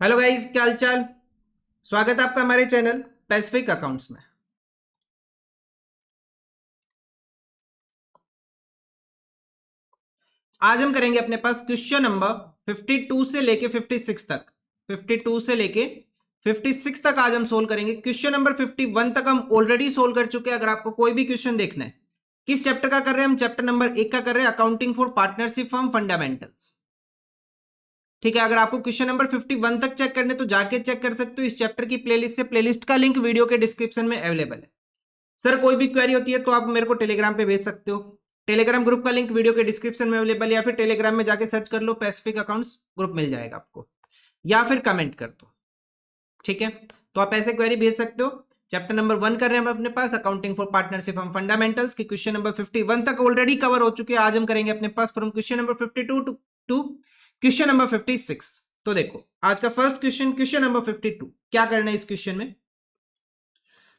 Hello guys, क्या हालचाल। स्वागत है आपका हमारे चैनल पैसिफिक अकाउंट्स में। आज हम करेंगे अपने पास क्वेश्चन नंबर 52 से लेके 56 तक। 52 से लेके 56 तक आज हम सोल्व करेंगे। क्वेश्चन नंबर 51 तक हम ऑलरेडी सोल्व कर चुके हैं। अगर आपको कोई भी क्वेश्चन देखना है, किस चैप्टर का कर रहे हैं हम, चैप्टर नंबर 1 का कर रहे हैं, accounting for partnership firm fundamentals. ठीक है, अगर आपको क्वेश्चन नंबर 51 तक चेक करने तो जाके चेक कर सकते हो इस चैप्टर की प्लेलिस्ट से। प्लेलिस्ट का लिंक वीडियो के डिस्क्रिप्शन में अवेलेबल है। सर कोई भी क्वेरी होती है तो आप मेरे को टेलीग्राम पे भेज सकते हो। टेलीग्राम ग्रुप का लिंक वीडियो के डिस्क्रिप्शन में अवेलेबल, या फिर टेलीग्राम में जाके सर्च कर लो, पैसिफिक अकाउंट्स ग्रुप मिल जाएगा आपको, या फिर कमेंट कर दो। ठीक है, तो आप ऐसे क्वेरी भेज सकते हो। चैप्टर नंबर 1 कर रहे हैं हम अपने पास, accounting for partnership and fundamentals की क्वेश्चन नंबर 51 तक ऑलरेडी कवर हो चुके हैं। आज हम करेंगे अपने पास from question number 52 to question number 56। तो देखो आज का फर्स्ट क्वेश्चन, क्वेश्चन नंबर 52। क्या करना है इस क्वेश्चन में,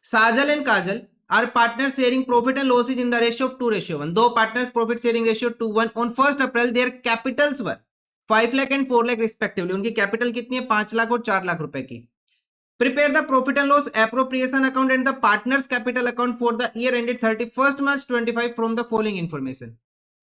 Sajal and Kajal are partners sharing profit and losses in the ratio of 2:1. Though partners profit sharing ratio 2:1 on 1st April, their capitals were 5 lakh and 4 lakh respectively. उनकी capital कितनी है, 5 लाख और 4 लाख रुपए की। Prepare the profit and loss appropriation account and the partners capital account for the year ended 31st March 25 from the following information.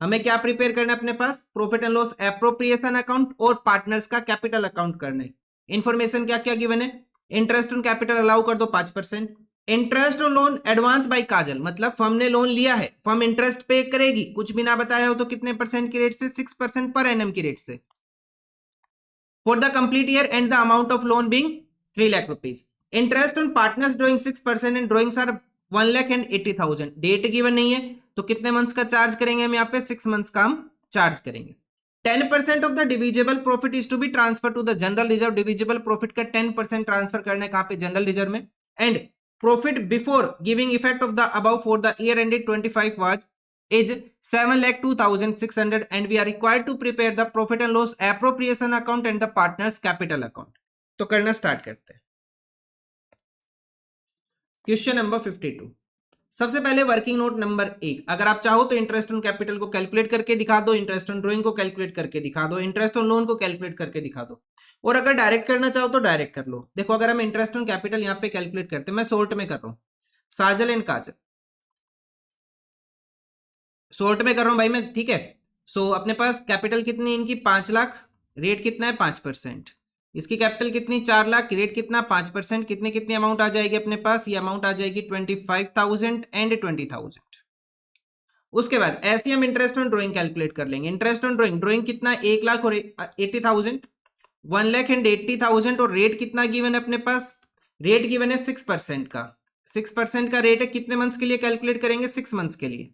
हमें क्या prepare करना है अपने पास, profit and loss appropriation account और पार्टनर्स का कैपिटल अकाउंट करना है। इंफॉर्मेशन क्या क्या गिवन है, इंटरेस्ट ऑन कैपिटल अलाउ कर दो 5%। Interest on loan advance by Kajal, मतलब फर्म ने लोन लिया है, फर्म इंटरेस्ट पे करेगी, कुछ भी ना बताया हो तो कितने परसेंट की रेट से, 6% पर एनएम की रेट से, for the complete year and the amount of loan being 3 lakh rupees. Interest on partners drawing 6% and drawings are 1,80,000। Date given नहीं है तो कितने मंथ्स का चार्ज करेंगे हम यहाँ पे, 6 मंथ्स का हम चार्ज करेंगे। 10% of the divisible profit is to be transfer to the general reserve. Divisible profit का 10% ट्रांसफर करना है कहां पे, जनरल रिजर्व में। And profit before giving effect of the above for the year ended 25 was is 7,02,600 and we are required to prepare the profit and loss appropriation account and the partners capital account। तो करना start करते हैं। Question number 52। सबसे पहले working note number 1, अगर आप चाहो तो इंटरेस्ट ऑन कैपिटल को कैलकुलेट करके दिखा दो, इंटरेस्ट ऑन ड्राइंग को कैलकुलेट करके दिखा दो, इंटरेस्ट ऑन लोन को कैलकुलेट करके दिखा दो, और अगर डायरेक्ट करना चाहो तो डायरेक्ट कर लो। देखो अगर हम इंटरेस्ट ऑन कैपिटल यहाँ पे कैलकुलेट करते हैं, मैं शॉर्ट में कर रहा हूँ, साजल एंड काजल, शॉर्ट में कर रहा हूं भाई मैं, ठीक है। सो अपने पास कैपिटल कितनी इनकी, 5 लाख, रेट कितना है 5%। इसकी कैपिटल कितनी, 4 लाख, रेट कितना 5%। कितने कितनी अमाउंट आ जाएगी अपने पास, ये अमाउंट आ जाएगी 25,000 एंड 20,000। उसके बाद ऐसे हम इंटरेस्ट ऑन ड्राइंग कैलकुलेट कर लेंगे। इंटरेस्ट ऑन ड्राइंग, ड्राइंग कितना, 1 लाख और 80,000, 1,80,000, और रेट कितना गिवन है अपने पास, रेट गिवन है 6% का। 6% का रेट है, कितने मंथ्स के लिए कैलकुलेट करेंगे, 6 मंथ्स के लिए।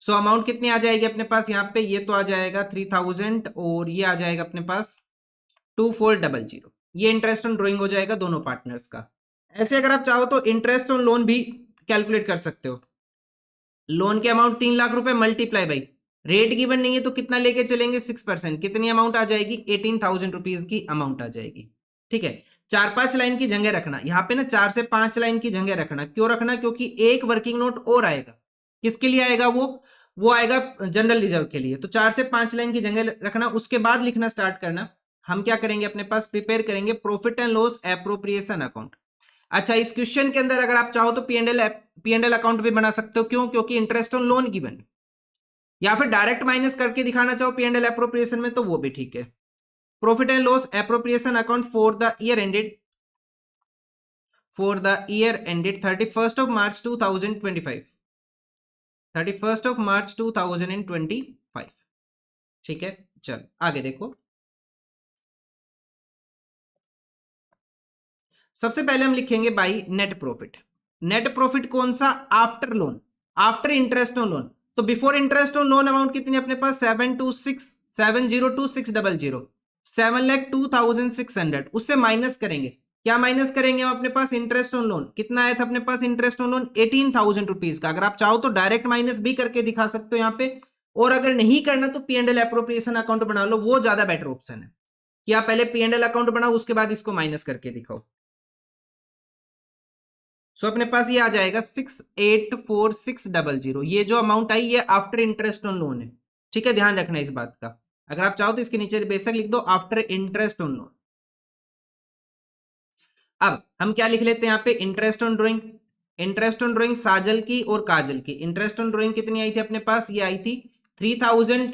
सो अमाउंट कितनी आ जाएगी अपने पास यहाँ पे, ये तो आ जाएगा 3,000 और ये आ जाएगा अपने पास 2,400। ये इंटरेस्ट ऑन ड्राइंग हो जाएगा दोनों पार्टनर्स का। ऐसे अगर आप चाहो तो इंटरेस्ट ऑन लोन भी कैलकुलेट कर सकते हो। लोन के अमाउंट 3 लाख रुपए मल्टीप्लाई बाई, रेट गिवन नहीं है तो कितना लेके चलेंगे, 6%। कितनी अमाउंट आ जाएगी, 18,000 रुपीज की अमाउंट आ जाएगी। ठीक है, 4-5 लाइन की जगह रखना यहाँ पे ना, 4 से 5 लाइन की जगह रखना। क्यों रखना, क्योंकि एक वर्किंग नोट और आएगा। किसके लिए आएगा वो आएगा जनरल रिजर्व के लिए। तो 4 से 5 लाइन की जगह रखना, उसके बाद लिखना स्टार्ट करना। हम क्या करेंगे अपने पास, प्रिपेयर करेंगे profit and loss appropriation account. अच्छा, इस क्वेश्चन के अंदर अगर आप चाहो तो पी एंड एल अकाउंट भी बना सकते हो। क्यों, क्योंकि इंटरेस्ट ऑन लोन गिवन, या फिर डायरेक्ट माइनस करके दिखाना चाहो पी एंड एल एप्रोप्रिएशन में तो वो भी ठीक है। Profit and loss appropriation account for the year ended 31st of March 2025, 31st of March 2025। ठीक है, चल आगे देखो। सबसे पहले हम लिखेंगे by net profit. Net profit कौन सा, after loan, after interest on loan. तो before interest on loan amount कितनी अपने पास, 7,02,600, 7,02,600। उससे माइनस करेंगे, क्या माइनस करेंगे हम अपने पास, इंटरेस्ट ऑन लोन। कितना आया था अपने पास इंटरेस्ट ऑन लोन, 18,000 रुपीज का। अगर आप चाहो तो डायरेक्ट माइनस भी करके दिखा सकते हो यहाँ पे, और अगर नहीं करना तो P and L appropriation account बना लो, वो ज्यादा बेटर ऑप्शन है कि आप पहले पी एंड एल अकाउंट बनाओ, उसके बाद इसको माइनस करके दिखाओ। सो अपने पास ये आ जाएगा 6,84,600। ये जो अमाउंट आई ये आफ्टर इंटरेस्ट ऑन लोन है। ठीक है, ध्यान रखना इस बात का। अगर आप चाहो तो इसके नीचे बेशक लिख दो आफ्टर इंटरेस्ट ऑन लोन। अब हम क्या लिख लेते हैं यहाँ पे, interest on drawing. Interest on drawing साजल की और काजल की इंटरेस्ट ऑन ड्राइंग कितनी आई थी अपने पास, ये आई थी 3000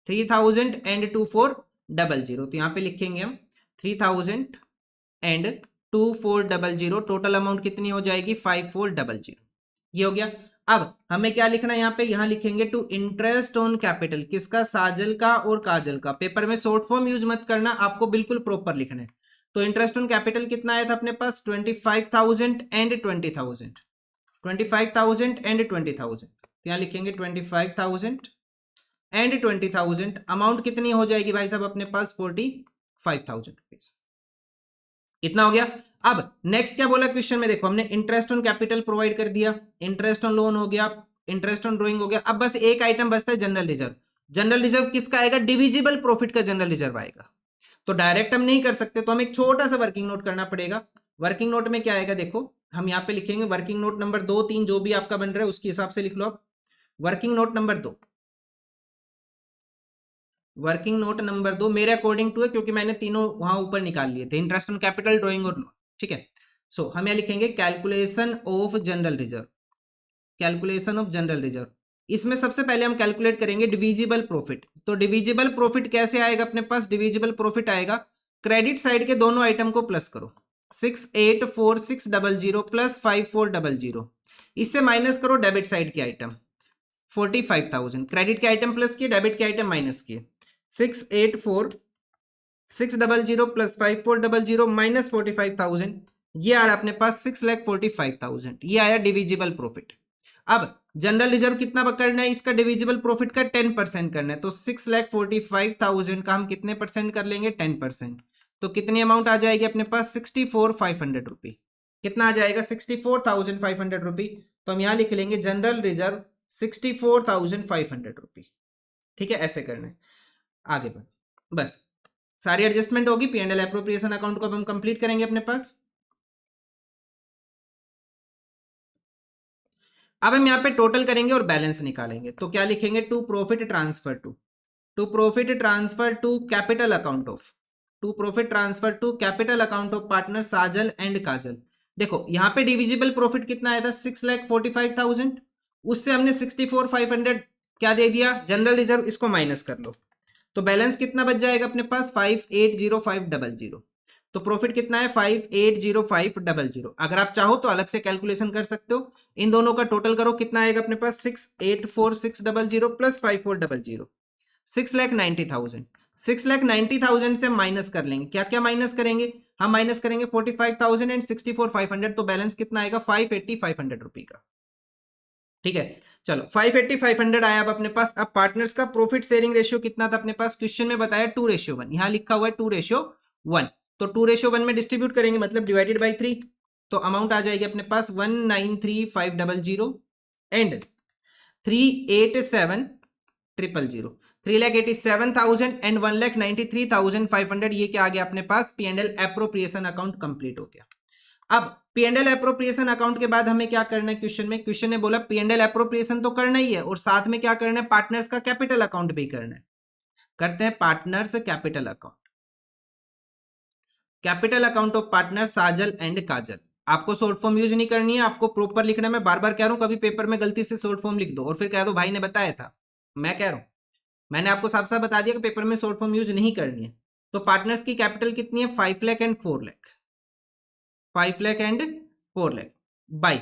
3000 तो यहाँ पे लिखेंगे हम 3000 टोटल अमाउंट कितनी हो जाएगी 5400, ये हो गया। अब हमें क्या लिखना है यहाँ पे, यहाँ लिखेंगे टू इंटरेस्ट ऑन कैपिटल, किसका, साजल का और काजल का। पेपर में शॉर्ट फॉर्म यूज मत करना, आपको बिल्कुल प्रॉपर लिखना है। तो इंटरेस्ट ऑन कैपिटल कितना आया था अपने पास 25,000 एंड 20,000, 25,000 एंड 20,000, यहाँ लिखेंगे 25,000 एंड 20,000। अमाउंट कितनी हो जाएगी भाई साहब अपने पास 45,000 रुपीज। इतना हो गया। अब नेक्स्ट क्या बोला क्वेश्चन में, देखो हमने इंटरेस्ट ऑन कैपिटल प्रोवाइड कर दिया, इंटरेस्ट ऑन लोन हो गया, इंटरेस्ट ऑन ड्राइंग हो गया। अब बस एक आइटम बचता है जनरल रिजर्व। जनरल रिजर्व किसका आएगा, डिविजिबल प्रॉफिट का जनरल रिजर्व आएगा। तो डायरेक्ट हम नहीं कर सकते, तो हमें एक छोटा सा वर्किंग नोट करना पड़ेगा। वर्किंग नोट में क्या आएगा, देखो हम यहाँ पे लिखेंगे वर्किंग नोट नंबर 2, 3 जो भी आपका बन रहा है उसके हिसाब से लिख लो आप। Working note number 2, working note number 2 मेरे अकॉर्डिंग टू है क्योंकि मैंने तीनों वहां ऊपर निकाल लिए थे, इंटरेस्ट ऑन कैपिटल, ड्राइंग और लोन, ठीक है। सो हम यहाँ लिखेंगे calculation of general reserve, calculation of general reserve. इसमें सबसे पहले हम कैलकुलेट करेंगे डिविजिबल प्रॉफिट। तो डिविजिबल प्रॉफिट कैसे आएगा अपने पास, डिविजिबल प्रॉफिट आएगा क्रेडिट साइड के दोनों आइटम को प्लस करो, 684600 प्लस 5400, इससे माइनस करो डेबिट साइड के आइटम 45,000, क्रेडिट के आइटम प्लस किए, डेबिट के आइटम माइनस किए, 684600 प्लस 5400 माइनस 45,000, ये आ रहा अपने पास 6,45,000, ये आया डिविजिबल प्रॉफिट। अब जनरल रिजर्व कितना करना है इसका, डिविजिबल प्रॉफिट का 10% करना है, तो 6,45,000 का हम कितने परसेंट कर लेंगे 10%, तो कितनी अमाउंट आ जाएगी अपने पास 64,500 रुपी। कितना आ जाएगा 64,500 रुपी। तो हम यहां लिख लेंगे जनरल रिजर्व 64,500 रुपी, ठीक है, ऐसे करना है। आगे बढ़, बस सारी एडजस्टमेंट होगी। P and L appropriation account को अब हम कंप्लीट करेंगे अपने पास। अब हम यहाँ पे टोटल करेंगे और बैलेंस निकालेंगे, तो क्या लिखेंगे to profit transfer to capital account of, to profit transfer to capital account of partner Sajal and Kajal. देखो यहाँ पे डिविजिबल प्रॉफिट कितना आया था 6,45,000, उससे हमने 64,500 क्या दे दिया जनरल रिजर्व, इसको माइनस कर लो, तो बैलेंस कितना बच जाएगा अपने पास 580500। तो प्रॉफिट कितना है 580500। अगर आप चाहो तो अलग से कैलकुलेशन कर सकते हो, इन दोनों का टोटल करो कितना आएगा अपने पास 684600 प्लस 5400, 6,90,000। 6,90,000 से माइनस कर लेंगे, क्या क्या माइनस करेंगे, हम माइनस करेंगे 45,000 एंड 64,500, तो बैलेंस कितना आएगा 580,500 रुपए का, ठीक है। चलो 580,500 आया अब अपने पास। अब पार्टनर्स का प्रॉफिट शेयरिंग रेशियो कितना था अपने पास, क्वेश्चन में बताया 2:1, यहां लिखा हुआ है 2:1, तो 2:1 में डिस्ट्रीब्यूट करेंगे मतलब डिवाइडेड बाई 3, तो अमाउंट आ जाएगी अपने पास 193,500 एंड 387,000, 3,87,000 एंड 1,93,500, ये क्या आ गया अपने पास P and L appropriation account complete हो गया। अब P and L appropriation account के बाद हमें क्या करना है, क्वेश्चन ने बोला पी एंड एल एप्रोप्रिएशन तो करना ही है और साथ में क्या करना है पार्टनर्स का कैपिटल अकाउंट भी करना है। करते हैं partners capital account, capital account of partner Sajal and काजल। आपको शॉर्ट फॉर्म यूज नहीं करनी है, आपको प्रॉपर लिखना है। मैं बार बार कह रहा हूं कभी पेपर में गलती से शॉर्ट फॉर्म लिख दो और फिर कह दो भाई ने बताया था। मैं कह रहा हूं मैंने आपको साफ साफ बता दिया कि पेपर में शॉर्ट फॉर्म यूज नहीं करनी है। तो पार्टनर्स की कैपिटल कितनी है 5 lakh and 4 lakh, 5 lakh and 4 lakh by.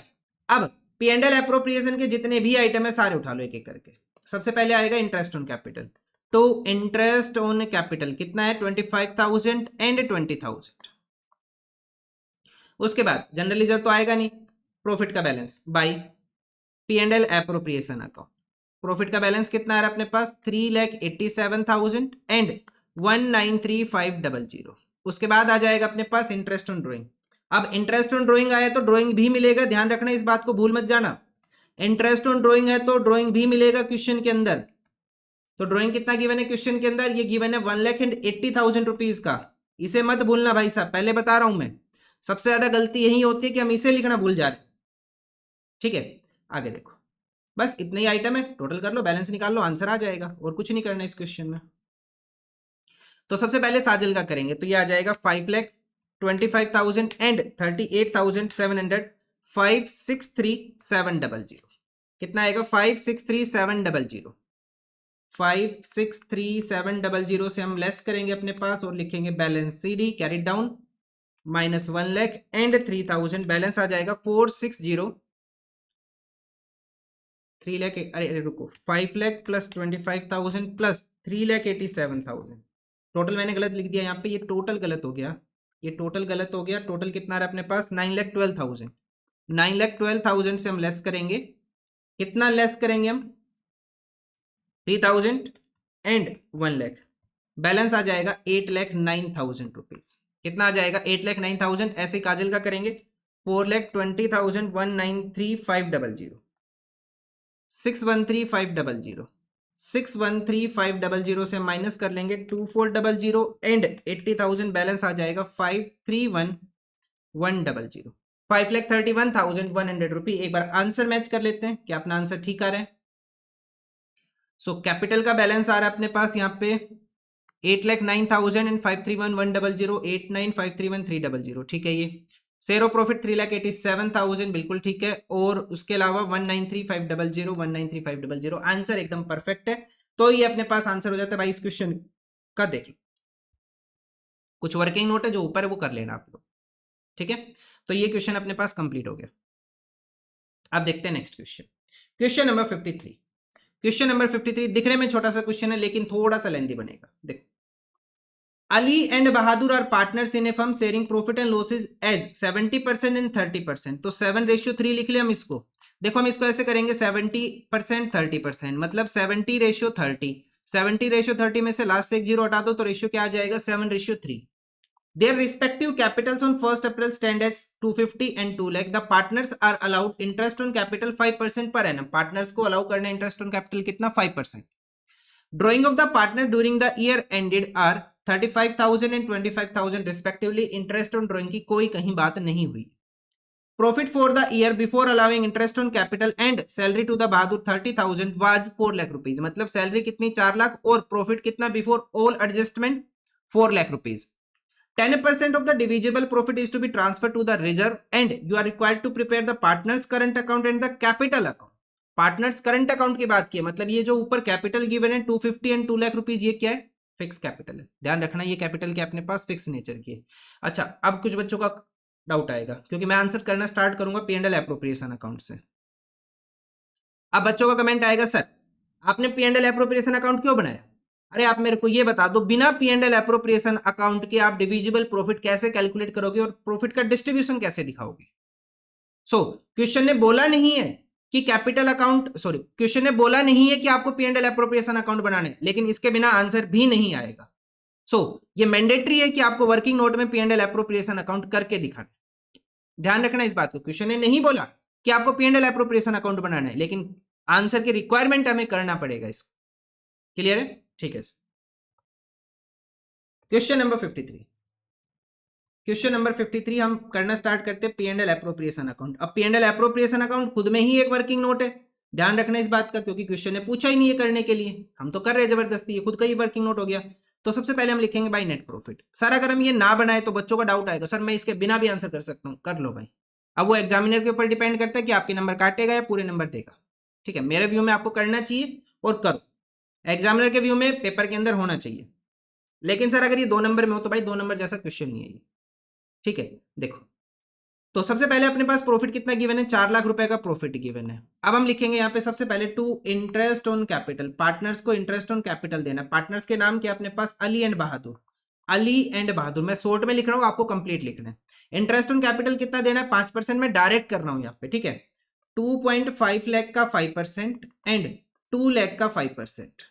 अब पी एंड एल एप्रोप्रिएशन के जितने भी आइटम है सारे उठा लो एक एक करके। सबसे पहले आएगा इंटरेस्ट ऑन कैपिटल, तो इंटरेस्ट ऑन कैपिटल कितना है 25,000 एंड 20,000। उसके बाद जनरल रिजर्व तो आएगा नहीं, प्रॉफिट का balance by P and L appropriation account. Profit का बैलेंस कितना है अपने पास 3,87,000 एंड 193,500। उसके बाद आ जाएगा अपने पास इंटरेस्ट ऑन ड्राइंग। अब इंटरेस्ट ऑन ड्राइंग आया तो ड्राइंग भी मिलेगा, ध्यान रखना इस बात को भूल मत जाना। इंटरेस्ट ऑन ड्राइंग है तो ड्राइंग भी मिलेगा क्वेश्चन के अंदर। तो ड्राइंग कितना गिवन है क्वेश्चन के अंदर, ये गिवन है 1,80,000 रुपीज का। इसे मत भूलना भाई साहब, पहले बता रहा हूं मैं, सबसे ज्यादा गलती यही होती है कि हम इसे लिखना भूल जा रहे हैं, ठीक है। आगे देखो बस इतने ही आइटम है, टोटल कर लो, बैलेंस निकाल लो, आंसर आ जाएगा, और कुछ नहीं करना इस क्वेश्चन में। तो सबसे पहले साजिल का करेंगे, तो ये आ जाएगा 5,25,000 एंड 38,700, 5,63,700। कितना आएगा? 5,63,700। 5,63,700 से हम लेस करेंगे अपने पास और लिखेंगे balance CD carry down -1 lakh and 3,000, balance आ जाएगा 460 3 लाख, अरे रुको, 5 लाख प्लस 25,000 प्लस 3,87,000। टोटल मैंने गलत लिख दिया यहाँ पे, ये टोटल गलत हो गया, ये टोटल गलत हो गया। टोटल कितना रहा अपने पास? 9,12,000। 9,12,000 से हम लेस करेंगे, कितना लेस करेंगे हम? 3,000 एंड 1 लाख, बैलेंस आ जाएगा 8,09,000 रुपीज। कितना आ जाएगा? 8,09,000। ऐसे काजल का करेंगे, 4,20,193,500, 613,500, 613,500 से माइनस कर लेंगे 2400 एंड 80,000, बैलेंस आ जाएगा 531,100, 5,31,100 रुपी। एक बार आंसर मैच कर लेते हैं कि अपना आंसर ठीक आ रहा है। सो कैपिटल का बैलेंस आ रहा है अपने पास यहाँ पे 8,09,000 एंड 531,100, 8,953,1,300, ठीक है। ये शेयर ऑफ प्रॉफिट 3,87,000, बिल्कुल ठीक है। और उसके अलावा 1,93,500, 1,93,500, आंसर एकदम परफेक्ट है। तो ये अपने पास आंसर हो जाता है भाई इस क्वेश्चन का। देख लो, कुछ वर्किंग नोट है जो ऊपर है वो कर लेना आप लोग, ठीक है। तो ये क्वेश्चन अपने पास कंप्लीट हो गया। अब देखते हैं next question, question number 53। Question number 53 दिखने में छोटा सा क्वेश्चन है लेकिन थोड़ा सा लेंथी बनेगा। देखो, Ali and Bahadur are partners in a firm sharing profit and losses as 70% and 30%। तो 7:3 लिख लिया हम इसको। देखो हम इसको ऐसे करेंगे 70% 30%, मतलब 70:30। 70:30 में से लास्ट से एक जीरो हटा दो तो रेशियो क्या आ जाएगा? 7:3। Their respective capitals on 1st April stand as 250 and 2 lakh. The partners are allowed interest on capital 5% per annum। Partners को अलाउ करना इंटरेस्ट ऑन कैपिटल कितना? 5%। Drawing of the partner during the year ended are 35,000 and 25,000 respectively। Interest on drawing की कोई कहीं बात नहीं हुई। Profit for the year before allowing interest on capital and salary to the Bahadur 30,000 was 4 lakh rupees। मतलब salary कितनी? 4 लाख, और profit कितना before all adjustment? 4 lakh rupees। 10% of the divisible profit is to be transferred to the reserve and you are required to prepare the partners current account and the capital account। Partners current account की बात की है, मतलब ये जो ऊपर capital given है 250 and 2 lakh rupees, ये क्या है? फिक्स कैपिटल है। ध्यान रखना ये कैपिटल के अपने पास फिक्स नेचर की है। अच्छा, अब कुछ बच्चों का डाउट आएगा क्योंकि मैं आंसर करना स्टार्ट करूंगा P&L एप्रोप्रिएशन अकाउंट से। अब बच्चों का कमेंट आएगा, सर आपने P&L एप्रोप्रिएशन अकाउंट क्यों बनाया? अरे आप मेरे को ये बता दो, बिना P&L एप्रोप्रिएशन अकाउंट के आप डिविजिबल प्रॉफिट कैसे कैलकुलेट करोगे और प्रॉफिट का डिस्ट्रीब्यूशन कैसे दिखाओगे? क्वेश्चन ने बोला नहीं है कि कैपिटल अकाउंट, सॉरी, क्वेश्चन ने बोला नहीं है कि आपको P&L एप्रोप्रिएशन अकाउंट बनाना है, लेकिन इसके बिना आंसर भी नहीं आएगा। ये मैंडेटरी है कि आपको वर्किंग नोट में P&L एप्रोप्रिएशन अकाउंट करके दिखाना। ध्यान रखना इस बात को, क्वेश्चन ने नहीं बोला कि आपको P&L एप्रोप्रिएशन अकाउंट बनाना है, लेकिन आंसर की रिक्वायरमेंट हमें करना पड़ेगा इसको। क्लियर है? ठीक है। Question number 53। क्वेश्चन नंबर 53 हम करना स्टार्ट करते हैं P&L एप्रोप्रिएशन अकाउंट। अब P&L एप्रोप्रिएशन अकाउंट खुद में ही एक वर्किंग नोट है, ध्यान रखना इस बात का, क्योंकि क्वेश्चन ने पूछा ही नहीं है करने के लिए, हम तो कर रहे हैं जबरदस्ती, ये खुद का ही वर्किंग नोट हो गया। तो सबसे पहले हम लिखेंगे भाई नेट प्रॉफिट। सर अगर हम ये ना बनाए तो बच्चों का डाउट आएगा, सर मैं इसके बिना भी आंसर कर सकता हूँ। कर लो भाई, अब वो एग्जामिनर के ऊपर डिपेंड करता है कि आपके नंबर काटेगा या पूरे नंबर देगा। ठीक है, मेरे व्यू में आपको करना चाहिए और करो, एग्जामिनर के व्यू में पेपर के अंदर होना चाहिए। लेकिन सर अगर ये 2 नंबर में हो तो भाई 2 नंबर जैसा क्वेश्चन नहीं है ये। ठीक है, देखो तो सबसे पहले अपने पास प्रॉफिट कितना गिवन है? 4 लाख रुपए का प्रॉफिट गिवन है। अब हम लिखेंगे यहाँ पे सबसे पहले to interest on capital. Partners को इंटरेस्ट ऑन कैपिटल देना है। पार्टनर्स के नाम क्या अपने पास? अली एंड बहादुर। अली एंड बहादुर, मैं शॉर्ट में लिख रहा हूँ, आपको कंप्लीट लिखना है। इंटरेस्ट ऑन कैपिटल कितना देना है? 5%। में डायरेक्ट कर रहा हूँ यहाँ पे, ठीक है। 2.5 लाख का 5% एंड 2 लाख का 5%,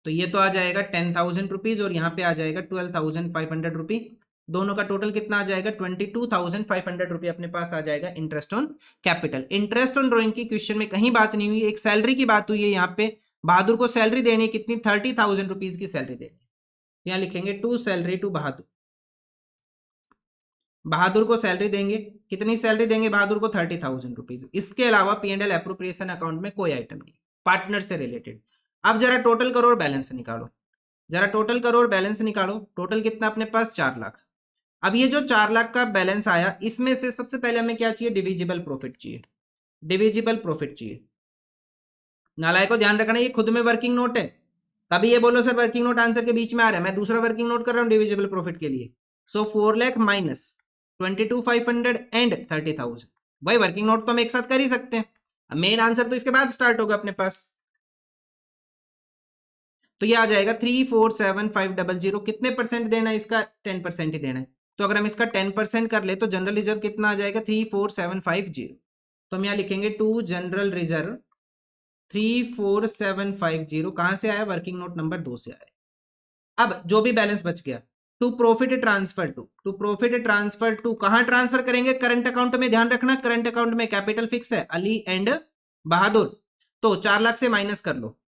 तो ये तो आ जाएगा 10,000 रुपीज और यहाँ पे आ जाएगा 12,500 रुपी। दोनों का टोटल कितना आ जाएगा? 22,500 रुपये अपने पास आ जाएगा interest on capital. Interest on drawing की क्वेश्चन में कहीं बात नहीं हुई, एक सैलरी की बात हुई है। यहाँ पे बहादुर को सैलरी देनी है, कितनी? 30,000 रुपीज की सैलरी देनी है। यहाँ लिखेंगे टू सैलरी टू बहादुर। बहादुर को सैलरी देंगे, कितनी सैलरी देंगे बहादुर को? 30,000 रुपीज। इसके अलावा P&L एप्रोप्रिएशन अकाउंट में कोई आइटम नहीं, पार्टनर से रिलेटेड। अब जरा टोटल करो और बैलेंस निकालो, जरा टोटल करो और बैलेंस निकालो। टोटल कितना अपने पास? 4 लाख। अब ये जो 4 लाख का बैलेंस आया, इसमें से सबसे पहले हमें क्या चाहिए? डिविजिबल प्रॉफिट चाहिए, डिविजिबल प्रॉफिट चाहिए। नालायक को ध्यान रखना, ये खुद में वर्किंग नोट है। कभी ये बोलो सर वर्किंग नोट आंसर के बीच में आ रहा है, मैं दूसरा वर्किंग नोट कर रहा हूँ डिविजिबल प्रॉफिट के लिए। सो 4 लाख माइनस 22,500 एंड 30,000। भाई वर्किंग नोट तो हम एक साथ कर ही सकते हैं, मेन आंसर तो इसके बाद स्टार्ट होगा अपने पास। तो ये आ जाएगा 347,500। कितने परसेंट देना है इसका? 10% ही देना है। तो अगर हम इसका 10% कर ले तो जनरल रिजर्व कितना आ जाएगा? 34750। तो हम यहाँ लिखेंगे टू जनरल रिजर्व 34750। कहां से आया? वर्किंग नोट नंबर 2 से आया। अब जो भी बैलेंस बच गया, to profit transfer to profit transfer to कहां ट्रांसफर करेंगे? करंट अकाउंट में। ध्यान रखना करंट अकाउंट में कैपिटल फिक्स है अली एंड बहादुर। तो 4 लाख से माइनस कर लो,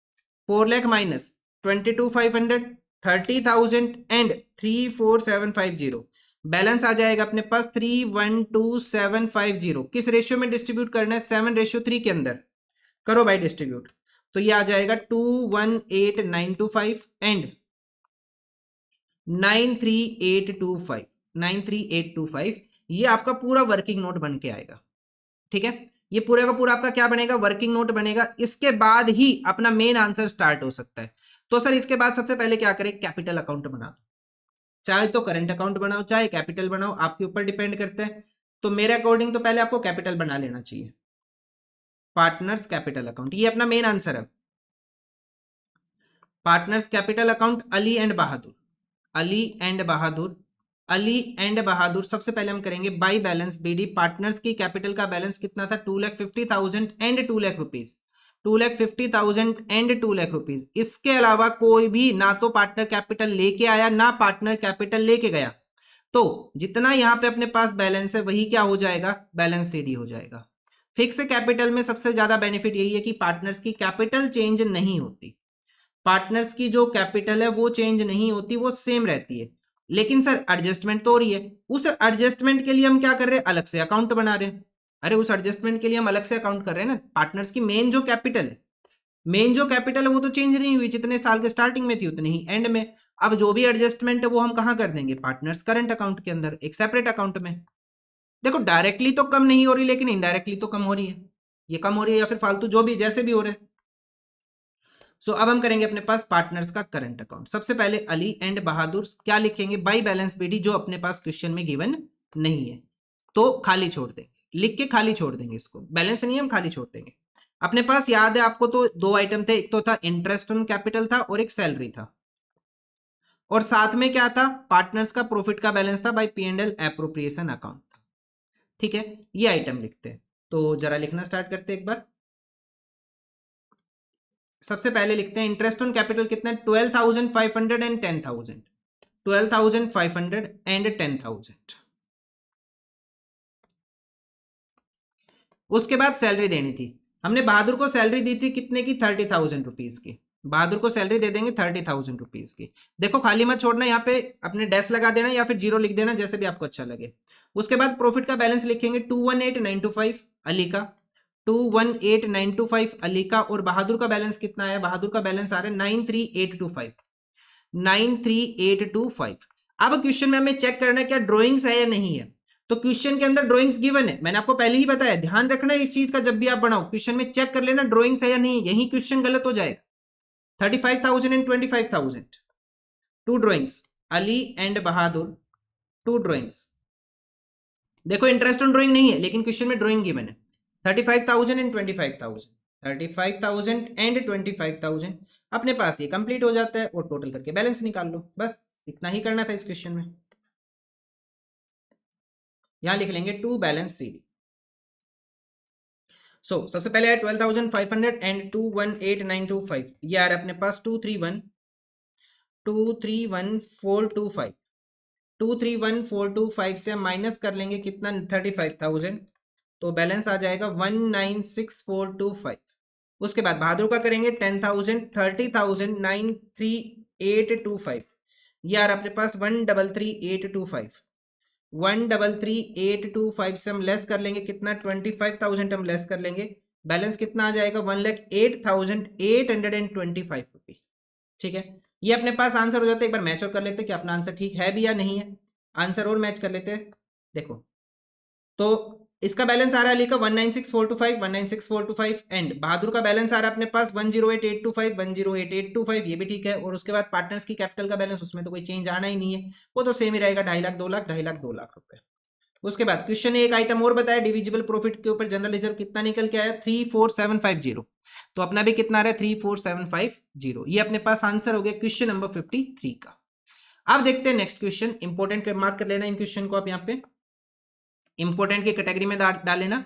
4 लाख माइनस 22,500, 30,000 एंड 34750। बैलेंस आ जाएगा अपने पास 312,750। किस रेशियो में डिस्ट्रीब्यूट करना है? 7:3 के अंदर करो भाई डिस्ट्रीब्यूट। तो ये आ जाएगा 218,925 एंड 93825, 93825। ये आपका पूरा वर्किंग नोट बन के आएगा। ठीक है, ये पूरा का पूरा आपका क्या बनेगा? वर्किंग नोट बनेगा। इसके बाद ही अपना मेन आंसर स्टार्ट हो सकता है। तो सर इसके बाद सबसे पहले क्या करें? कैपिटल अकाउंट बना दो, चाहे तो करंट अकाउंट बनाओ चाहे कैपिटल बनाओ, आपके ऊपर डिपेंड करता है। तो मेरे अकॉर्डिंग तो पहले आपको कैपिटल बना लेना चाहिए, पार्टनर्स कैपिटल अकाउंट। ये अपना मेन आंसर है, partners capital account Ali and Bahadur, Ali and Bahadur, Ali and Bahadur. सबसे पहले हम करेंगे बाई बैलेंस बीडी। पार्टनर्स की कैपिटल का बैलेंस कितना था? 2,50,000 and 2 lakh rupees, 2,50,000 and 2 lakh rupees. इसके अलावा कोई भी ना तो पार्टनर कैपिटल लेके आया ना पार्टनर कैपिटल लेके गया। तो जितना यहां पे अपने पास बैलेंस है वही क्या हो जाएगा? बैलेंस सीडी हो जाएगा। फिक्स कैपिटल में सबसे ज्यादा बेनिफिट यही है कि पार्टनर्स की कैपिटल चेंज नहीं होती, पार्टनर्स की जो कैपिटल है वो चेंज नहीं होती, वो सेम रहती है। लेकिन सर एडजस्टमेंट तो हो रही है, उस एडजस्टमेंट के लिए हम क्या कर रहे हैं? अलग से अकाउंट बना रहे हैं। अरे उस एडजस्टमेंट के लिए हम अलग से अकाउंट कर रहे हैं ना। पार्टनर्स की मेन जो कैपिटल है, मेन जो कैपिटल है वो तो चेंज नहीं हुई, जितने साल के स्टार्टिंग में थी उतनी ही एंड में। अब जो भी एडजस्टमेंट है वो हम कहां कर देंगे? पार्टनर्स करंट अकाउंट के अंदर, एक सेपरेट अकाउंट में। देखो डायरेक्टली तो कम नहीं हो रही लेकिन इनडायरेक्टली तो कम हो रही है, ये कम हो रही है या फिर फालतू जो भी जैसे भी हो रहे हैं। सो अब हम करेंगे अपने पास पार्टनर्स का करंट अकाउंट। सबसे पहले अली एंड बहादुर क्या लिखेंगे? बाई बैलेंस बीडी, जो अपने पास क्वेश्चन में गिवन नहीं है तो खाली छोड़ देंगे, लिख के खाली छोड़ देंगे इसको। बैलेंस नहीं है हम खाली छोड़ देंगे। अपने पास याद है आपको तो 2 आइटम थे, एक तो था इंटरेस्ट ऑन कैपिटल था और एक सैलरी था, और साथ में क्या था? पार्टनर्स का प्रॉफिट का बैलेंस था बाई P&L एप्रोप्रिएशन अकाउंट था। ठीक है, ये आइटम लिखते हैं। तो जरा लिखना स्टार्ट करते हैं एक बार। सबसे पहले लिखते हैं इंटरेस्ट ऑन कैपिटल कितना है? 12,500 एंड 10,000, 12,500 एंड 10,000। उसके बाद सैलरी देनी थी, हमने बहादुर को सैलरी दी थी कितने की? 30,000 रुपीज की। बहादुर को सैलरी दे देंगे 30,000 रुपीज की। देखो खाली मत छोड़ना, यहाँ पे अपने डैश लगा देना या फिर जीरो लिख देना, जैसे भी आपको अच्छा लगे। उसके बाद प्रॉफिट का बैलेंस लिखेंगे 218,925 अली का, 218,925 अली का। और बहादुर का बैलेंस कितना है? बहादुर का बैलेंस आ रहा है 93,825, 93,825। अब क्वेश्चन में हमें चेक करना है क्या ड्रॉइंग्स है या नहीं है। तो क्वेश्चन के अंदर ड्रॉइंग्स गिवन है, मैंने आपको पहले ही बताया, ध्यान रखना है इस चीज का। जब भी आप बनाओ क्वेश्चन में चेक कर लेना ड्रॉइंग्स है या नहीं, यही क्वेश्चन गलत हो जाएगा। 35,000 and 25,000, 2 drawings Ali and Bahadur, 2 drawings. देखो इंटरेस्ट ऑन ड्रॉइंग नहीं है लेकिन क्वेश्चन में ड्रॉइंग गिवन है। 35,000 एंड 25,000, 35,000 एंड 25,000 अपने पास ये कंप्लीट हो जाता है। और टोटल करके बैलेंस निकाल लो, बस इतना ही करना था इस क्वेश्चन में। यहां लिख लेंगे टू बैलेंस सीडी। सो सबसे पहले है 12,500 एंड 218,925, ये आ रहा है अपने पास 231,425, 231,425 से हम माइनस कर लेंगे कितना? 35,000, तो बैलेंस आ जाएगा 196,425। उसके बाद बहादुर का करेंगे 10,000, 30,000, 93,825, ये आ रहा अपने पास 133,825, 133,825 से हम लेस कर लेंगे कितना, 25,000 हम लेस कर लेंगे, बैलेंस कितना आ जाएगा, 1,08,825 रुपये। ठीक है, ये अपने पास आंसर हो जाता है। एक बार मैच और कर लेते हैं कि अपना आंसर ठीक है भी या नहीं है। आंसर और मैच कर लेते हैं। देखो तो इसका बैलेंस आ रहा है अली का 196,425, 196,425 एंड बहादुर का बैलेंस आ रहा है अपने पास 108,825, 108,825, ये भी ठीक है। और उसके बाद पार्टनर्स की कैपिटल का बैलेंस, उसमें तो कोई चेंज आना ही नहीं है, वो तो सेम ही रहेगा, 2.5 लाख 2 लाख 2.5 लाख 2 लाख रुपए। उसके बाद क्वेश्चन ने एक आइटम और बताया, डिविजिबल प्रॉफिट के ऊपर जनरल रिजर्व कितना निकल के आया, 34750। तो अपना भी कितना आ रहा है, 34750। ये अपने पास आंसर हो गया क्वेश्चन नंबर 53 का। अब देखते हैं नेक्स्ट क्वेश्चन, इंपॉर्टेंट मार्क कर लेना इन क्वेश्चन को आप यहाँ पे, इंपॉर्टेंट की कैटेगरी में डाल लेना।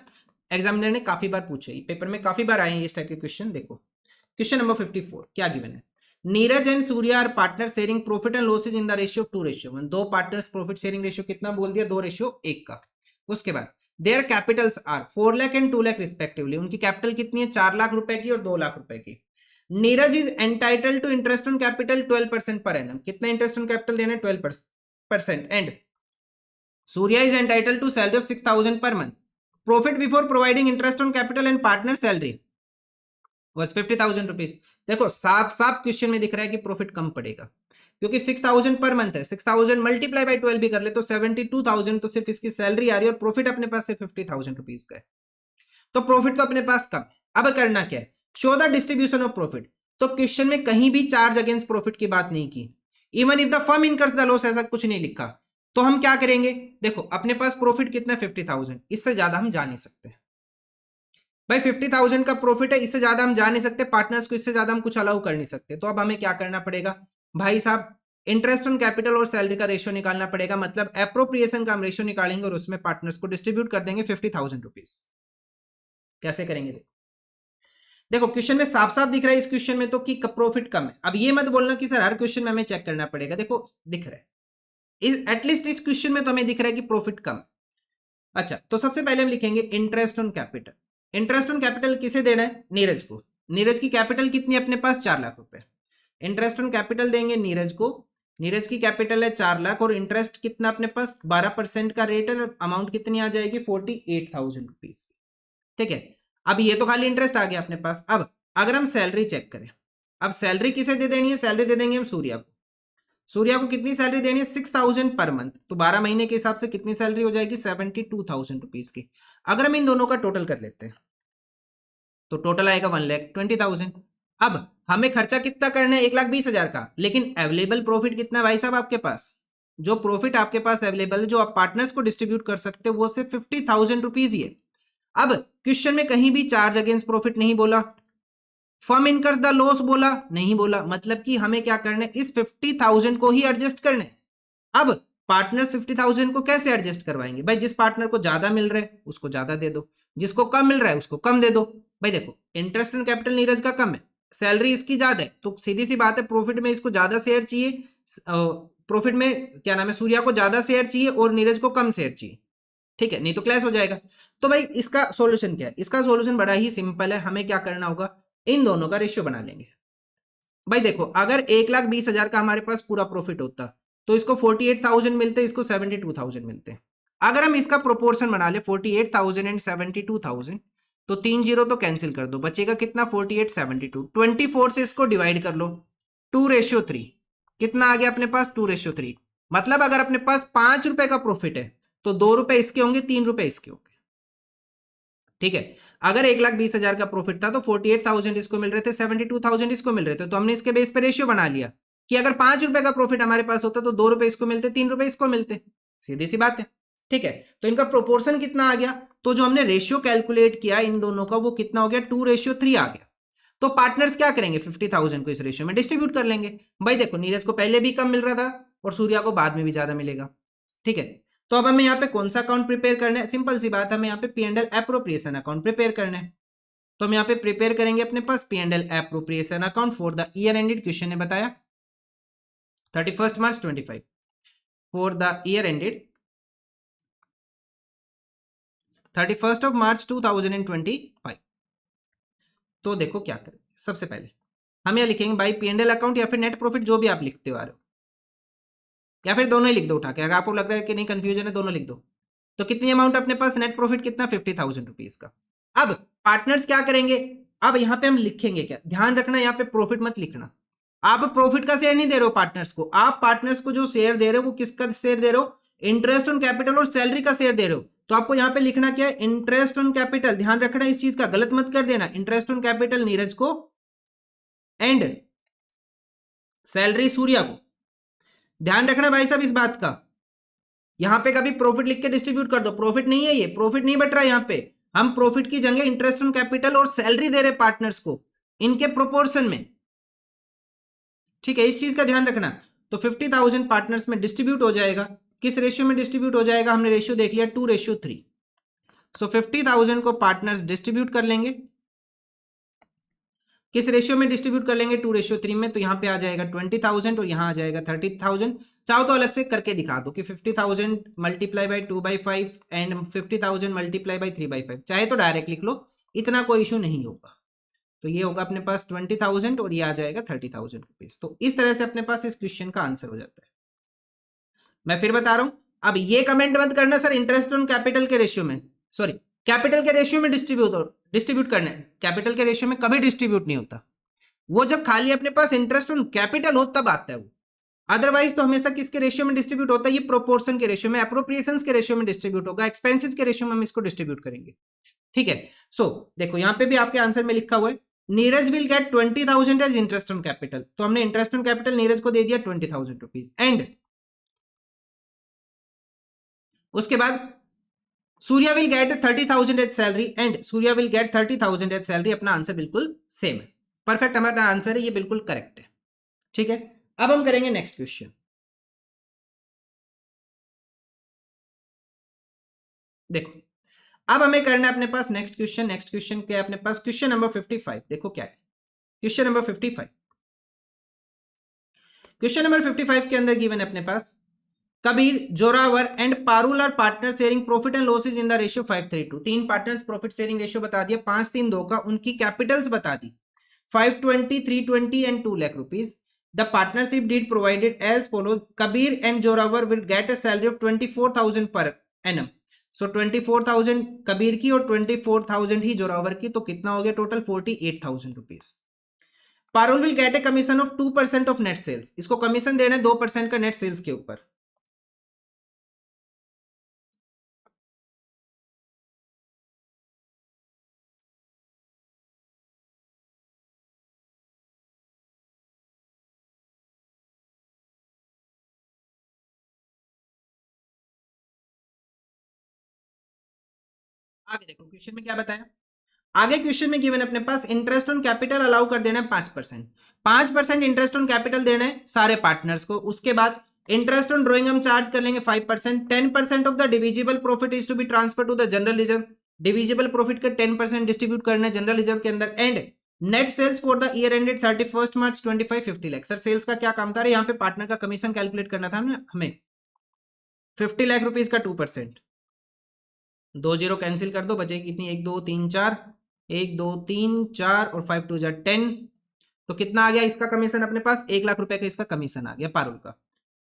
एग्जामिनर ने काफी बार पूछे, पेपर में काफी बार आए हैं इस टाइप के क्वेश्चन। देखो क्वेश्चन नंबर 54 क्या गिवन है, Neeraj and Surya are partner sharing profit and losses in the ratio 2:1। दो पार्टनर्स प्रॉफिट शेयरिंग रेशियो कितना बोल दिया, 2:1 का। उसके बाद their capitals are 4 lakh and 2 lakh respectively. उनकी कैपिटल कितनी है, 4 लाख रुपए की और 2 लाख रुपए की। Neeraj is entitle to interest on capital 12% per annum. कितना इंटरेस्ट ऑन कैपिटल देना है, 12%। And Surya is entitle to salary of 6,000 per month. Profit before providing interest on capital and partner salary was 50,000 rupees. देखो साफ साफ क्वेश्चन में दिख रहा है कि प्रॉफिट कम पड़ेगा, क्योंकि 6,000 पर मंथ है, 6,000 मल्टीप्लाई बाय 12 भी कर ले तो 72,000 तो सिर्फ इसकी सैलरी आ रही है, और प्रॉफिट अपने पास सिर्फ 50,000 रुपीज का है। तो प्रॉफिट तो अपने पास कम है। अब करना क्या है, show the distribution of profit. तो क्वेश्चन में कहीं भी चार्ज अगेंस्ट प्रॉफिट की बात नहीं की, even if the firm incurs the loss ऐसा कुछ नहीं लिखा। तो हम क्या करेंगे, देखो अपने पास प्रॉफिट कितना है, 50,000, इससे ज्यादा हम जा नहीं सकते भाई। 50,000 का प्रॉफिट है, इससे ज्यादा हम जा नहीं सकते, पार्टनर्स को इससे ज्यादा हम कुछ अलाउ कर नहीं सकते। तो अब हमें क्या करना पड़ेगा भाई साहब, इंटरेस्ट ऑन कैपिटल और सैलरी का रेशियो निकालना पड़ेगा, मतलब एप्रोप्रिएशन का हम रेशियो निकालेंगे और उसमें पार्टनर्स को डिस्ट्रीब्यूट कर देंगे 50,000 रुपीज। कैसे करेंगे, देखो क्वेश्चन में साफ साफ दिख रहा है इस क्वेश्चन में तो कि प्रॉफिट कम है। अब ये मत बोलना कि सर हर क्वेश्चन में हमें चेक करना पड़ेगा, देखो दिख रहा है एटलीस्ट इस क्वेश्चन में तो हमें दिख रहा है कि प्रॉफिट कम। अच्छा तो सबसे पहले हम लिखेंगे interest on capital. Interest on capital किसे देना है, नीरज को। नीरज की कैपिटल कितनी है अपने पास, 4 लाख रुपए। इंटरेस्ट ऑन कैपिटल देंगे नीरज को, नीरज की कैपिटल है 4 लाख और इंटरेस्ट कितना अपने पास 12% का रेट है, अमाउंट कितनी आ जाएगी 48,000 रुपीज। ठीक है, अब ये तो खाली इंटरेस्ट आ गया अपने पास। अब अगर हम सैलरी चेक करें, अब सैलरी किसे दे देनी है, सैलरी दे देंगे हम सूर्या को। सूर्या को कितनी सैलरी देनी है, 6,000 पर मंथ। तो 12 महीने के हिसाब से कितनी सैलरी हो जाएगी, 72,000 रुपीज की। अगर हम इन दोनों का टोटल कर लेते हैं तो टोटल आएगा 1,20,000। अब हमें खर्चा कितना करना है, 1,20,000 का, लेकिन अवेलेबल प्रॉफिट कितना है भाई साहब आपके पास, जो प्रॉफिट आपके पास अवेलेबल है जो आप पार्टनर्स को डिस्ट्रीब्यूट कर सकते हो वो सिर्फ 50,000 रुपीज ही है। अब क्वेश्चन में कहीं भी चार्ज अगेंस्ट प्रॉफिट नहीं बोला, फर्म इनकर्स द लॉस बोला नहीं बोला, मतलब कि हमें क्या करना है, इस 50,000 को ही एडजस्ट करना है। अब पार्टनर्स 50,000 को कैसे एडजस्ट करवाएंगे भाई, जिस पार्टनर को ज्यादा मिल रहा है उसको ज्यादा दे दो, जिसको कम मिल रहा है उसको कम दे दो। भाई देखो इंटरेस्ट ऑन कैपिटल नीरज का कम है, सैलरी इसकी ज्यादा है, तो सीधी सी बात है प्रॉफिट में इसको ज्यादा शेयर चाहिए, प्रॉफिट में क्या नाम है सूर्या को ज्यादा शेयर चाहिए और नीरज को कम शेयर चाहिए। ठीक है, नहीं तो क्लैश हो जाएगा। तो भाई इसका सॉल्यूशन क्या है, इसका सॉल्यूशन बड़ा ही सिंपल है, हमें क्या करना होगा, इन दोनों का रेशियो बना लेंगे। भाई देखो अगर 1,20,000 का हमारे पास पूरा प्रॉफिट होता तो इसको 48,000 मिलते, इसको 72,000 मिलते। अगर हम इसका प्रोपोर्शन बना ले 48,000 एंड 72,000 तो 3 जीरो तो कैंसिल कर दो, बचेगा कितना 48 72, 24 से इसको डिवाइड कर लो 2:3। कितना आ गया अपने पास 2:3। मतलब अगर अपने पास 5 रुपए का प्रॉफिट है तो 2 रुपए इसके होंगे 3 रुपए इसके होंगे। ठीक है, अगर 1,20,000 का प्रॉफिट था तो 48,000 इसको मिल रहे थे, 72,000 इसको मिल रहे थे, तो हमने इसके बेस पे रेशियो बना लिया कि अगर 5 रुपए का प्रॉफिट हमारे पास होता तो 2 रुपए इसको मिलते, 3 रुपए इसको मिलते, सीधी सी बात है। ठीक है, तो इनका प्रोपोर्शन कितना आ गया, तो जो हमने रेशियो कैलकुलेट किया इन दोनों का वो कितना हो गया 2:3 आ गया। तो पार्टनर्स क्या करेंगे 50,000 को इस रेशियो में डिस्ट्रीब्यूट कर लेंगे। भाई देखो नीरज को पहले भी कम मिल रहा था और सूर्या को बाद में भी ज्यादा मिलेगा। ठीक है, तो अब हमें यहाँ पे कौन सा अकाउंट प्रिपेयर करना है, सिंपल सी बात है, हमें यहाँ पे P&L एप्रोप्रिएशन अकाउंट प्रिपेयर करना है। तो हम यहाँ पे प्रिपेयर करेंगे अपने पास P&L appropriation account for the year ended, question ने बताया 31 March 25 for the year ended 31 of March 2025। तो देखो क्या करें, सबसे पहले हम यहाँ लिखेंगे बाई P&L अकाउंट या फिर नेट प्रॉफिट जो भी आप लिखते हो आ रहे हो। या फिर दोनों ही लिख दो उठा के, अगर आपको लग रहा है कि नहीं कंफ्यूजन है दोनों लिख दो। तो कितनी अमाउंट अपने पास, नेट प्रॉफिट कितना, 50,000 रुपीज का। अब पार्टनर्स क्या करेंगे, अब यहाँ पे हम लिखेंगे क्या, ध्यान रखना यहाँ पे प्रॉफिट मत लिखना। आप प्रॉफिट का शेयर नहीं दे रहे हो पार्टनर्स को, आप पार्टनर्स को जो शेयर दे रहे हो वो किसका शेयर दे रहे हो, इंटरेस्ट ऑन कैपिटल और सैलरी का शेयर दे रहे हो। तो आपको यहाँ पे लिखना क्या है, इंटरेस्ट ऑन कैपिटल, ध्यान रखना इस चीज का, गलत मत कर देना, इंटरेस्ट ऑन कैपिटल नीरज को एंड सैलरी सूर्या को। ध्यान रखना भाई साहब इस बात का, यहां पे कभी प्रॉफिट लिख के डिस्ट्रीब्यूट कर दो, प्रॉफिट नहीं है, ये प्रॉफिट नहीं बट रहा है। यहां पे हम प्रॉफिट की जगह इंटरेस्ट ऑन कैपिटल और सैलरी दे रहे पार्टनर्स को, इनके प्रोपोर्शन में, ठीक है, इस चीज का ध्यान रखना। तो 50,000 पार्टनर्स में डिस्ट्रीब्यूट हो जाएगा, किस रेशियो में डिस्ट्रीब्यूट हो जाएगा, हमने रेशियो देख लिया 2:3। सो 50,000 को पार्टनर्स डिस्ट्रीब्यूट कर लेंगे, किस रेशियो में डिस्ट्रीब्यूट कर लेंगे, 2:3 में। तो यहाँ पे आ जाएगा 20,000 और यहाँ आ जाएगा 30,000। चाहो तो अलग से करके दिखा दो कि 50,000 multiply by 2/5 and 50,000 multiply by 3/5, चाहे तो डायरेक्ट लिख लो, इतना कोई इशू नहीं होगा। तो ये होगा अपने पास 20,000 और ये आ जाएगा 30,000 रुपीज। तो इस तरह से अपने पास इस क्वेश्चन का आंसर हो जाता है। मैं फिर बता रहा हूं, अब ये कमेंट मत करना सर इंटरेस्ट ऑन कैपिटल के रेशियो में, सॉरी कैपिटल के रेशियो में डिस्ट्रीब्यूट करना है, कैपिटल के रेशियो में कभी डिस्ट्रीब्यूट नहीं होता, वो जब खाली अपने पास इंटरेस्ट ऑन कैपिटल हो तब आता है वो, अदरवाइज तो हमेशा किसके रेशियो में डिस्ट्रीब्यूट होता है, ये प्रोपोर्शन के रेशियो में, अप्रोप्रिएशंस के रेशियो में डिस्ट्रीब्यूट होगा, एक्सपेंसेस के रेशियो में हम इसको डिस्ट्रीब्यूट करेंगे। ठीक है, सो देखो यहां पे भी आपके आंसर में लिखा हुआ है Neeraj will get 20,000 as interest on capital, तो हमने इंटरेस्ट ऑन कैपिटल नीरज को दे दिया 20,000 रुपीज, एंड उसके बाद Surya will get 30,000 as salary, and Surya will get 30,000 as salary. अपना आंसर बिल्कुल सेम है, परफेक्ट हमारा आंसर है, ये बिल्कुल करेक्ट है। ठीक है, अब हम करेंगे नेक्स्ट क्वेश्चन। देखो अब हमें करना है अपने पास नेक्स्ट क्वेश्चन क्या है अपने पास, क्वेश्चन नंबर 55। देखो क्या है क्वेश्चन नंबर 55। क्वेश्चन नंबर 55 के अंदर गिवन है अपने पास Kabir, Zorawar and Parul are partner sharing profit and losses in the ratio 5:3:2। तीन पार्टनर्स प्रॉफिट शेयरिंग रेशियो बता दिया, 5:3:2 का, उनकी कैपिटल्स बता दी 520, 320 and 2 lakh rupees. The partnership deed provided as follows, Kabir and Zorawar will get a salary of 24,000 per annum. सो 24,000 कबीर की और 24,000 ही जोरावर की, तो कितना हो गया total 48,000 rupees. Parul will get a commission of 2% of net sales, इसको कमीशन देना है 2% का नेट सेल्स के ऊपर। आगे देखो क्वेश्चन में क्या बताया, आगे क्वेश्चन में गिवन अपने पास इंटरेस्ट ऑन कैपिटल अलाउ कर देना है 5%, 5% इंटरेस्ट ऑन कैपिटल देना है सारे पार्टनर्स को। उसके बाद इंटरेस्ट ऑन ड्रॉइंग हम चार्ज कर लेंगे 5%, 10% of the divisible profit is to be transfer to the general reserve, divisible profit का 10% डिस्ट्रीब्यूट करना है जनरल रिजर्व के अंदर, and net sales for the year ended 31 March 25 50 lakh. Sir sales का क्या काम था, यहाँ पे पार्टनर का कमीशन कैलकुलेट करना था हमें, 50 लाख रुपीज का 2%, 2 जीरो कैंसिल कर दो, बचेगी कितनी, 1 2 3 4, 1 2 3 4 और 5 2 जा 10। तो कितना आ गया इसका कमीशन अपने पास, 1 लाख रुपए का इसका कमीशन आ गया पारुल का।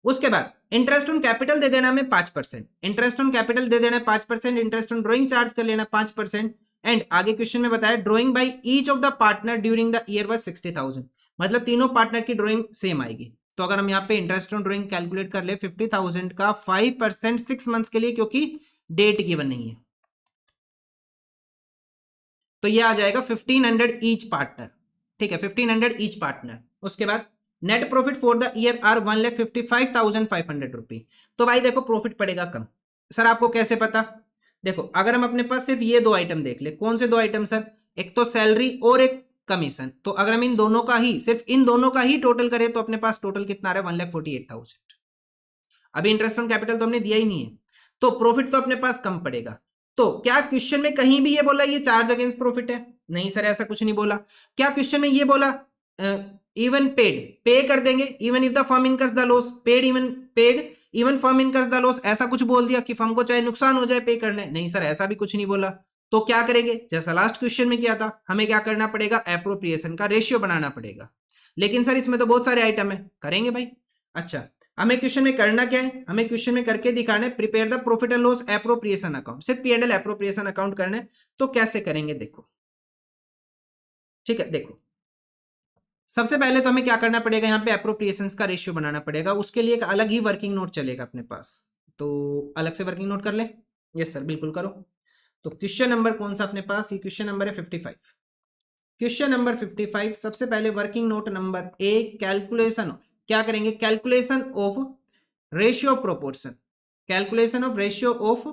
उसके बाद इंटरेस्ट ऑन कैपिटल दे देना हमें 5%, इंटरेस्ट ऑन कैपिटल दे देना 5%, इंटरेस्ट ऑन ड्रॉइंग चार्ज कर लेना 5%, एंड आगे क्वेश्चन में बताया drawing by each of the partner during the year was 60,000, मतलब तीनों पार्टनर की ड्रॉइंग सेम आएगी। तो अगर हम यहाँ पे इंटरेस्ट ऑन ड्रॉइंग कैलकुलेट कर ले 50,000 का 5% 6 मंथ्स के लिए, क्योंकि डेट गिवन नहीं है, तो ये आ जाएगा 1500 ईच पार्टनर। ठीक है, 1500 ईच पार्टनर। उसके बाद net profit for the year are 1,55,500 rupee. तो भाई देखो प्रॉफिट पड़ेगा कम। सर आपको कैसे पता, देखो अगर हम अपने पास सिर्फ ये दो आइटम देख ले, कौन से दो आइटम सर, एक तो सैलरी और एक कमीशन, तो अगर हम इन दोनों का ही, सिर्फ इन दोनों का ही टोटल करें तो अपने पास टोटल कितना आ रहा है 1,48,000। अभी इंटरेस्ट ऑन कैपिटल तो हमने दिया ही नहीं है, तो प्रॉफिट तो अपने पास कम पड़ेगा। तो क्या क्वेश्चन में कहीं भी ये बोला ये चार्ज अगेंस्ट प्रॉफिट है, नहीं सर ऐसा कुछ नहीं बोला। क्या क्वेश्चन में ये बोला इवन पेड, पे कर देंगे, even if the firm incurs the loss, paid even firm incurs the loss, ऐसा कुछ बोल दिया कि फर्म को चाहे नुकसान हो जाए पे करना है, नहीं सर ऐसा भी कुछ नहीं बोला। तो क्या करेंगे, जैसा लास्ट क्वेश्चन में किया था, हमें क्या करना पड़ेगा, एप्रोप्रिएशन का रेशियो बनाना पड़ेगा। लेकिन सर इसमें तो बहुत सारे आइटम है, करेंगे भाई। अच्छा हमें क्वेश्चन में करना क्या है, हमें क्वेश्चन में करके दिखाना है prepare the profit and loss appropriation account, सिर्फ P and L appropriation account करना है। तो कैसे करेंगे देखो, ठीक है। देखो सबसे पहले तो हमें क्या करना पड़ेगा, यहाँ पे एप्रोप्रिएशंस का रेशियो बनाना पड़ेगा, उसके लिए एक अलग ही वर्किंग नोट चलेगा अपने पास। तो अलग से वर्किंग नोट कर ले। यस सर बिल्कुल करो। तो क्वेश्चन नंबर कौन सा अपने पास, ये क्वेश्चन नंबर है 55। क्वेश्चन नंबर 55 सबसे पहले working note number A, calculation of, क्या करेंगे, calculation of ratio proportion, calculation of ratio of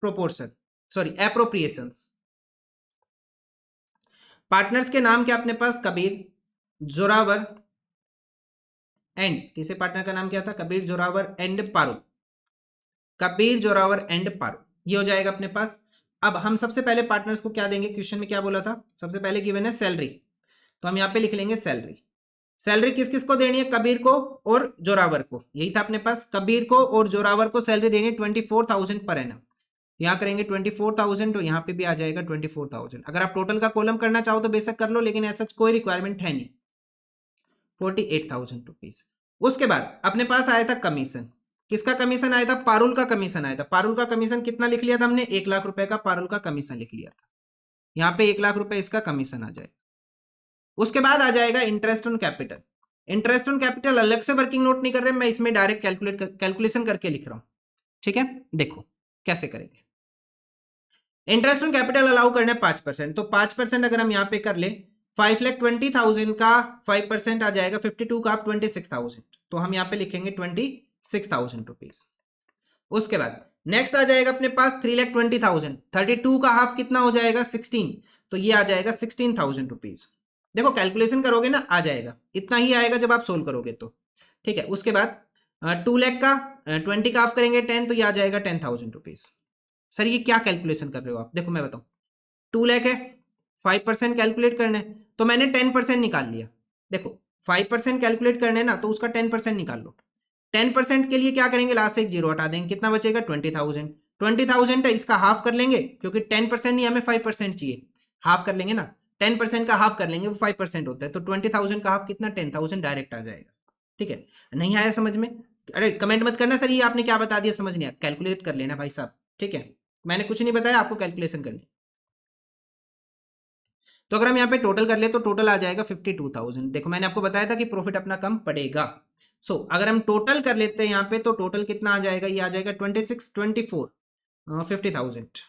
proportion, sorry appropriations. Partners के नाम क्या अपने पास, कबीर, जोरावर एंड, तीसरे पार्टनर का नाम क्या था, कबीर, जोरावर एंड पारुल, कबीर, जोरावर एंड पारुल, ये हो जाएगा अपने पास। अब हम सबसे पहले पार्टनर्स को क्या देंगे, क्वेश्चन में क्या बोला था, सबसे पहले गिवन है सैलरी, तो हम यहाँ पे लिख लेंगे सैलरी। सैलरी किस किस को देनी है, कबीर को और जोरावर को, यही था अपने पास, कबीर को और जोरावर को सैलरी देनी है 24,000 पर एनम। यहाँ करेंगे 24,000, तो यहाँ पे भी आ जाएगा 24,000। अगर आप टोटल का कॉलम करना चाहो तो बेशक कर लो, लेकिन ऐसा कोई रिक्वायरमेंट है नहीं। 48,000 रुपीज। उसके बाद अपने पास आया था कमीशन, किसका कमीशन आया था, पारुल का कमीशन आया था। पारुल का कमीशन कितना लिख लिया था हमने, 1,00,000 रुपए का पारुल का कमीशन लिख लिया था। यहाँ पे 1,00,000 रुपए इसका कमीशन आ जाएगा। उसके बाद आ जाएगा interest on capital. Interest on capital अलग से वर्किंग नोट नहीं कर रहे, मैं इसमें डायरेक्ट कैलकुलेशन करके लिख रहा हूं, ठीक है। देखो कैसे करेंगे, इंटरेस्ट ऑन कैपिटल अलाउ करना है 5%, तो 5% अगर हम यहाँ पे कर ले, 5,20,000 का 5% आ जाएगा 52 का, आप 26,000, तो हम यहाँ पे लिखेंगे 26,000 रुपीज। उसके बाद नेक्स्ट आ जाएगा अपने पास 3,20,000, 32 का हाफ कितना हो जाएगा 16, तो ये आ जाएगा 16,000 रुपीज। देखो कैलकुलेशन करोगे ना आ जाएगा, इतना ही आएगा जब आप सोल्व करोगे तो, ठीक है। उसके बाद 2 लाख का 20 का हाफ करेंगे 10, तो ये आ जाएगा 10,000 रुपीज। सर ये क्या कैलकुलेशन कर रहे हो आप, देखो मैं बताऊं, 2 लाख है, 5% कैलकुलेट करना है, तो मैंने 10% निकाल लिया। देखो 5% कैलकुलेट करना है ना, तो उसका 10% निकाल लो। 10% के लिए क्या करेंगे, लास्ट से एक जीरो हटा देंगे, कितना बचेगा 20,000। 20,000 है, इसका हाफ कर लेंगे, क्योंकि 10% नहीं हमें 5% चाहिए, हाफ कर लेंगे ना, 10% का हाफ कर लेंगे, वो 5% होता है, तो 20,000 का हाफ कितना 10,000 डायरेक्ट आ जाएगा, ठीक है। नहीं आया समझ में, अरे कमेंट मत करना सर ये आपने क्या बता दिया समझ नहीं आया, कैलकुलेट कर लेना भाई साहब, ठीक है। मैंने कुछ नहीं बताया आपको, कैलकुलेशन करनी। तो अगर हम यहाँ पे टोटल कर ले तो टोटल आ जाएगा 52,000। देखो मैंने आपको बताया था कि प्रॉफिट अपना कम पड़ेगा। अगर हम टोटल कर लेते हैं यहाँ पे, तो टोटल कितना आ जाएगा, ये आ जाएगा 26, 24, 50,000,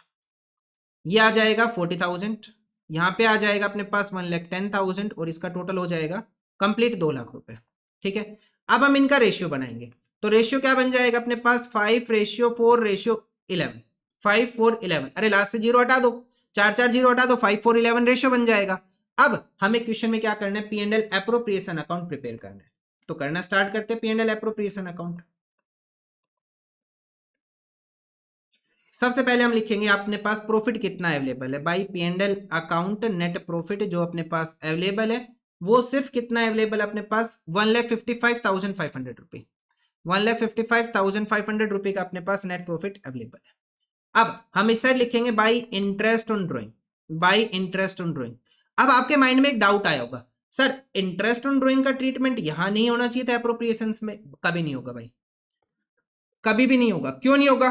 ये आ जाएगा 40,000, यहाँ पे आ जाएगा अपने पास 1,10,000, और इसका टोटल हो जाएगा कंप्लीट 2,00,000 रुपए, ठीक है। अब हम इनका रेशियो बनाएंगे, तो रेशियो क्या बन जाएगा अपने पास, 5:4:11, 5:4:11, अरे लास्ट से जीरो हटा दो, 4 जीरो हटा दो, 5:4:11 रेशियो बन जाएगा। अब हमें क्वेश्चन में क्या करना है, P and L appropriation account prepare करना है, तो करना स्टार्ट करते हैं P and L appropriation account. सबसे पहले हम लिखेंगे अपने पास प्रॉफिट कितना अवेलेबल है, by P and L account net profit जो अपने पास अवेलेबल है, वो सिर्फ कितना अवेलेबल है अपने पास, 1,55,500 रुपए, 1,55,500 रुपए का अपने पास नेट प्रॉफिट अवेलेबल है। अब हम इस साइड लिखेंगे by interest on drawing, by interest on drawing. अब आपके माइंड में एक डाउट आया होगा, सर इंटरेस्ट ऑन ड्रॉइंग का ट्रीटमेंट यहां नहीं होना चाहिए था एप्रोप्रिएशंस में, कभी नहीं होगा भाई, कभी भी नहीं होगा। क्यों नहीं होगा,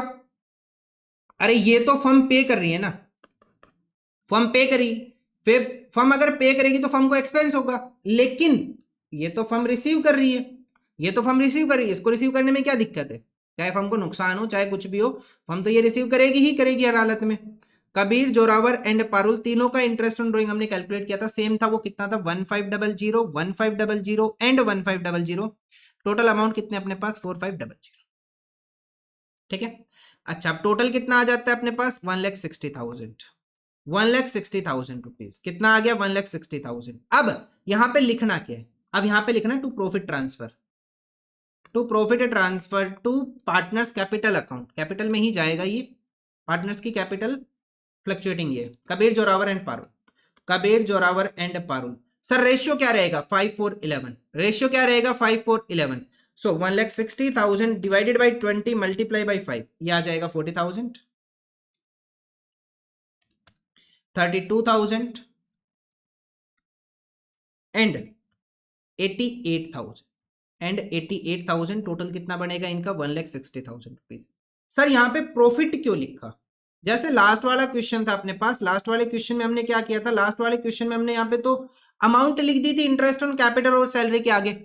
अरे ये तो फर्म पे कर रही है ना, फर्म पे करी, फिर फर्म अगर पे करेगी तो फर्म को एक्सपेंस होगा, लेकिन ये तो फर्म रिसीव कर रही है, ये तो फर्म रिसीव कर रही है, इसको रिसीव करने में क्या दिक्कत है, चाहे फर्म को नुकसान हो चाहे कुछ भी हो, फर्म तो ये रिसीव करेगी ही करेगी हर हालत में। कबीर, जोरावर एंड पारुल तीनों का इंटरेस्ट ऑन ड्रॉइंग हमने कैलकुलेट किया था, सेम था, वो कितना था 1500, 1500 एंड 1500, टोटल अमाउंट कितने अपने पास 4500, ठीक है। अच्छा अब टोटल कितना आ जाता है अपने पास 1,60,000, 1,60,000 रुपीज, कितना आ गया 1,60,000। अब यहां पे लिखना क्या है, अब यहां पे लिखना to profit transfer, to profit transfer to partners capital account, capital में ही जाएगा ये, पार्टनर्स की कैपिटल फ्लक्चुएटिंग ये, Kabir, Zorawar and Parul, Kabir, Zorawar and Parul. Sir ratio क्या रहेगा 5:4:11, रेशियो क्या रहेगा 5:4:11, so 1,60,000 divided by 20 multiply by 5, ये आ जाएगा 40,000, 32,000 एंड 88,000, एंड 88,000, टोटल कितना बनेगा इनका 1,60,000 रुपीज। सर यहाँ पे प्रॉफिट क्यों लिखा? जैसे लास्ट वाला क्वेश्चन था अपने पास, लास्ट वाले क्वेश्चन में हमने क्या किया था, लास्ट वाले क्वेश्चन में हमने यहाँ पे तो अमाउंट लिख दी थी इंटरेस्ट ऑन कैपिटल और सैलरी के आगे,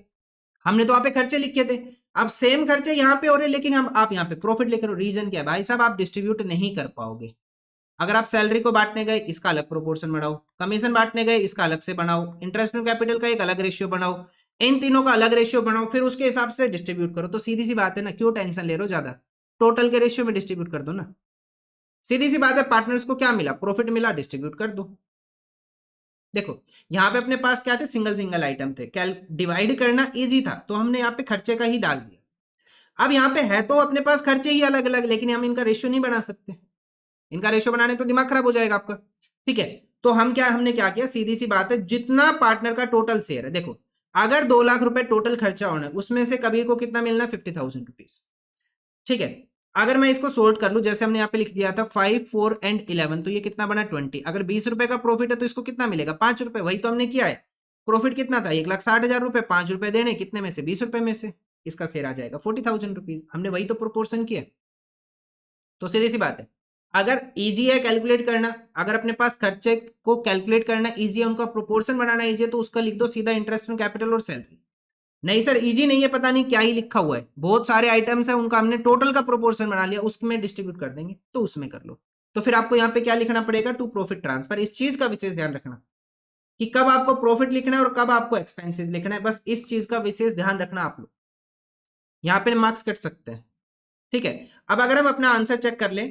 हमने तो यहाँ पे खर्चे लिखे थे। अब सेम खर्चे यहाँ पे हो रहे, लेकिन हम आप यहाँ पे प्रॉफिट लिख रहे हो। रीजन क्या है भाई साहब? आप डिस्ट्रीब्यूट नहीं कर पाओगे। अगर आप सैलरी को बांटने गए, इसका अलग प्रोपोर्शन बढ़ाओ, कमीशन बांटने गए, इसका अलग से बनाओ, इंटरेस्ट ऑन कैपिटल का एक अलग रेशियो बनाओ, इन तीनों का अलग रेशियो बनाओ, फिर उसके हिसाब से डिस्ट्रीब्यूट करो। तो सीधी सी बात है ना, क्यों टेंशन ले रहे हो ज्यादा? टोटल के रेशियो में डिस्ट्रीब्यूट कर दो ना, सीधी सी बात है। पार्टनर्स को क्या मिला? प्रॉफिट मिला, डिस्ट्रीब्यूट कर दो। देखो यहाँ पे अपने पास क्या थे? सिंगल सिंगल आइटम थे, डिवाइड करना इजी था, तो हमने यहाँ पे खर्चे का ही डाल दिया। अब यहाँ पे है तो अपने पास खर्चे ही अलग अलग, लेकिन हम इनका रेशियो नहीं बना सकते। इनका रेशियो बनाने तो दिमाग खराब हो जाएगा आपका, ठीक है। तो हमने क्या किया, सीधी सी बात है, जितना पार्टनर का टोटल शेयर है, देखो अगर 2 लाख रुपए टोटल खर्चा होना है, उसमें से कबीर को कितना मिलना है? 50,000 रुपीज, ठीक है। अगर मैं इसको सोल्व कर लूं, जैसे हमने यहाँ पे लिख दिया था 5, 4 एंड 11, तो ये कितना बना? 20। अगर 20 रुपए का प्रॉफिट है तो इसको कितना मिलेगा? 5 रुपए। वही तो हमने किया है। प्रॉफिट कितना था? 1,60,000 रुपए। 5 रुपए देने कितने में से? 20 रुपए में से। इसका शेयर आ जाएगा 40,000 रुपीज। हमने वही तो प्रोपोर्शन किया। तो सीधी सी बात है, अगर इजी है कैलकुलेट करना, अगर अपने पास खर्चे को कैलकुलेट करना इजी है, उनका प्रोपोर्शन बनाना इजी है, तो उसका लिख दो सीधा इंटरेस्ट ऑन कैपिटल और सैलरी। नहीं सर इजी नहीं है, पता नहीं क्या ही लिखा हुआ है, बहुत सारे आइटम्स है, उनका हमने टोटल का प्रोपोर्शन बना लिया, उसमें डिस्ट्रीब्यूट कर देंगे, तो उसमें कर लो। तो फिर आपको यहाँ पे क्या लिखना पड़ेगा? To profit transfer. इस चीज का विशेष ध्यान रखना कि कब आपको प्रॉफिट लिखना है और कब आपको एक्सपेंसेस लिखना है, बस इस चीज का विशेष ध्यान रखना आप लोग। यहाँ पे मार्क्स कट सकते हैं, ठीक है। अब अगर हम अपना आंसर चेक कर ले,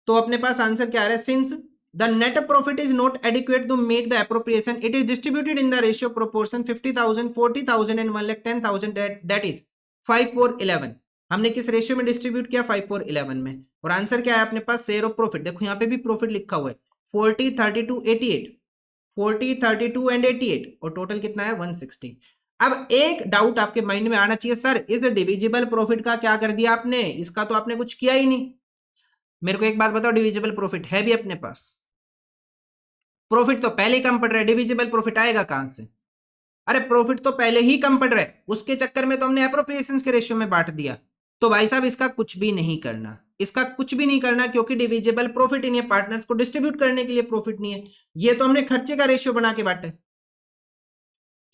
तो अपने पास आंसर क्या आ रहा है? Since the net profit is not adequate to meet the appropriation, it is distributed in the ratio proportion 50,000, 40,000 and 1,10,000, that is 5, 4, 11। हमने किस रेशियो में डिस्ट्रीब्यूट किया? 5, 4, 11 में। और आंसर क्या है अपने पास? Share of profit. देखो यहाँ पे भी प्रॉफिट लिखा हुआ है 40, 32, 88, 40, 32 एंड 88, और टोटल कितना है? 160। अब एक डाउट आपके माइंड में आना चाहिए, सर इस डिविजिबल प्रॉफिट का क्या कर दिया आपने? इसका तो आपने कुछ किया ही नहीं। मेरे को एक बात बताओ, डिविजिबल प्रॉफिट है भी अपने पास? प्रॉफिट तो पहले ही कम पड़ रहा है, डिविजिबल प्रॉफिट आएगा कहां से? अरे प्रॉफिट तो पहले ही कम पड़ रहा है, उसके चक्कर में तो हमने एप्रोप्रिएशंस के रेशियो में बांट दिया। तो भाई साहब इसका कुछ भी नहीं करना, इसका कुछ भी नहीं करना, क्योंकि डिविजिबल प्रॉफिट नहीं है, पार्टनर्स को डिस्ट्रीब्यूट करने के लिए प्रॉफिट नहीं है, ये तो हमने खर्चे का रेशियो बना के बांटे।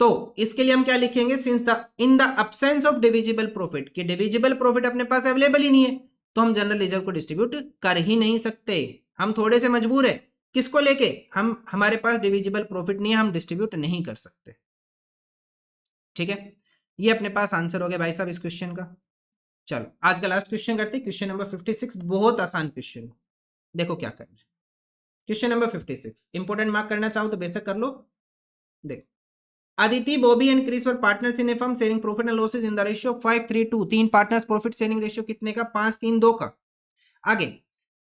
तो इसके लिए हम क्या लिखेंगे? Since the in the absence of divisible profit, कि डिविजिबल प्रॉफिट अपने पास अवेलेबल ही नहीं है, तो हम जनरल रिजर्व को डिस्ट्रीब्यूट कर ही नहीं सकते। हम थोड़े से मजबूर है, किसको लेके? हमारे पास डिविजिबल प्रॉफिट नहीं है, हम डिस्ट्रीब्यूट नहीं कर सकते, ठीक है। ये अपने पास आंसर हो गया भाई साहब इस क्वेश्चन का। चलो आज का लास्ट क्वेश्चन करते हैं, क्वेश्चन नंबर 56। बहुत आसान क्वेश्चन, देखो क्या करना है। क्वेश्चन नंबर 56 इंपोर्टेंट मार्क करना चाहो तो बेशक कर लो। देखो, Aditi, Bobby and Chris were partners in a firm sharing profit and losses in the ratio 5:3:2। 3 partners profit sharing ratio कितने का? 5:3:2 का। आगे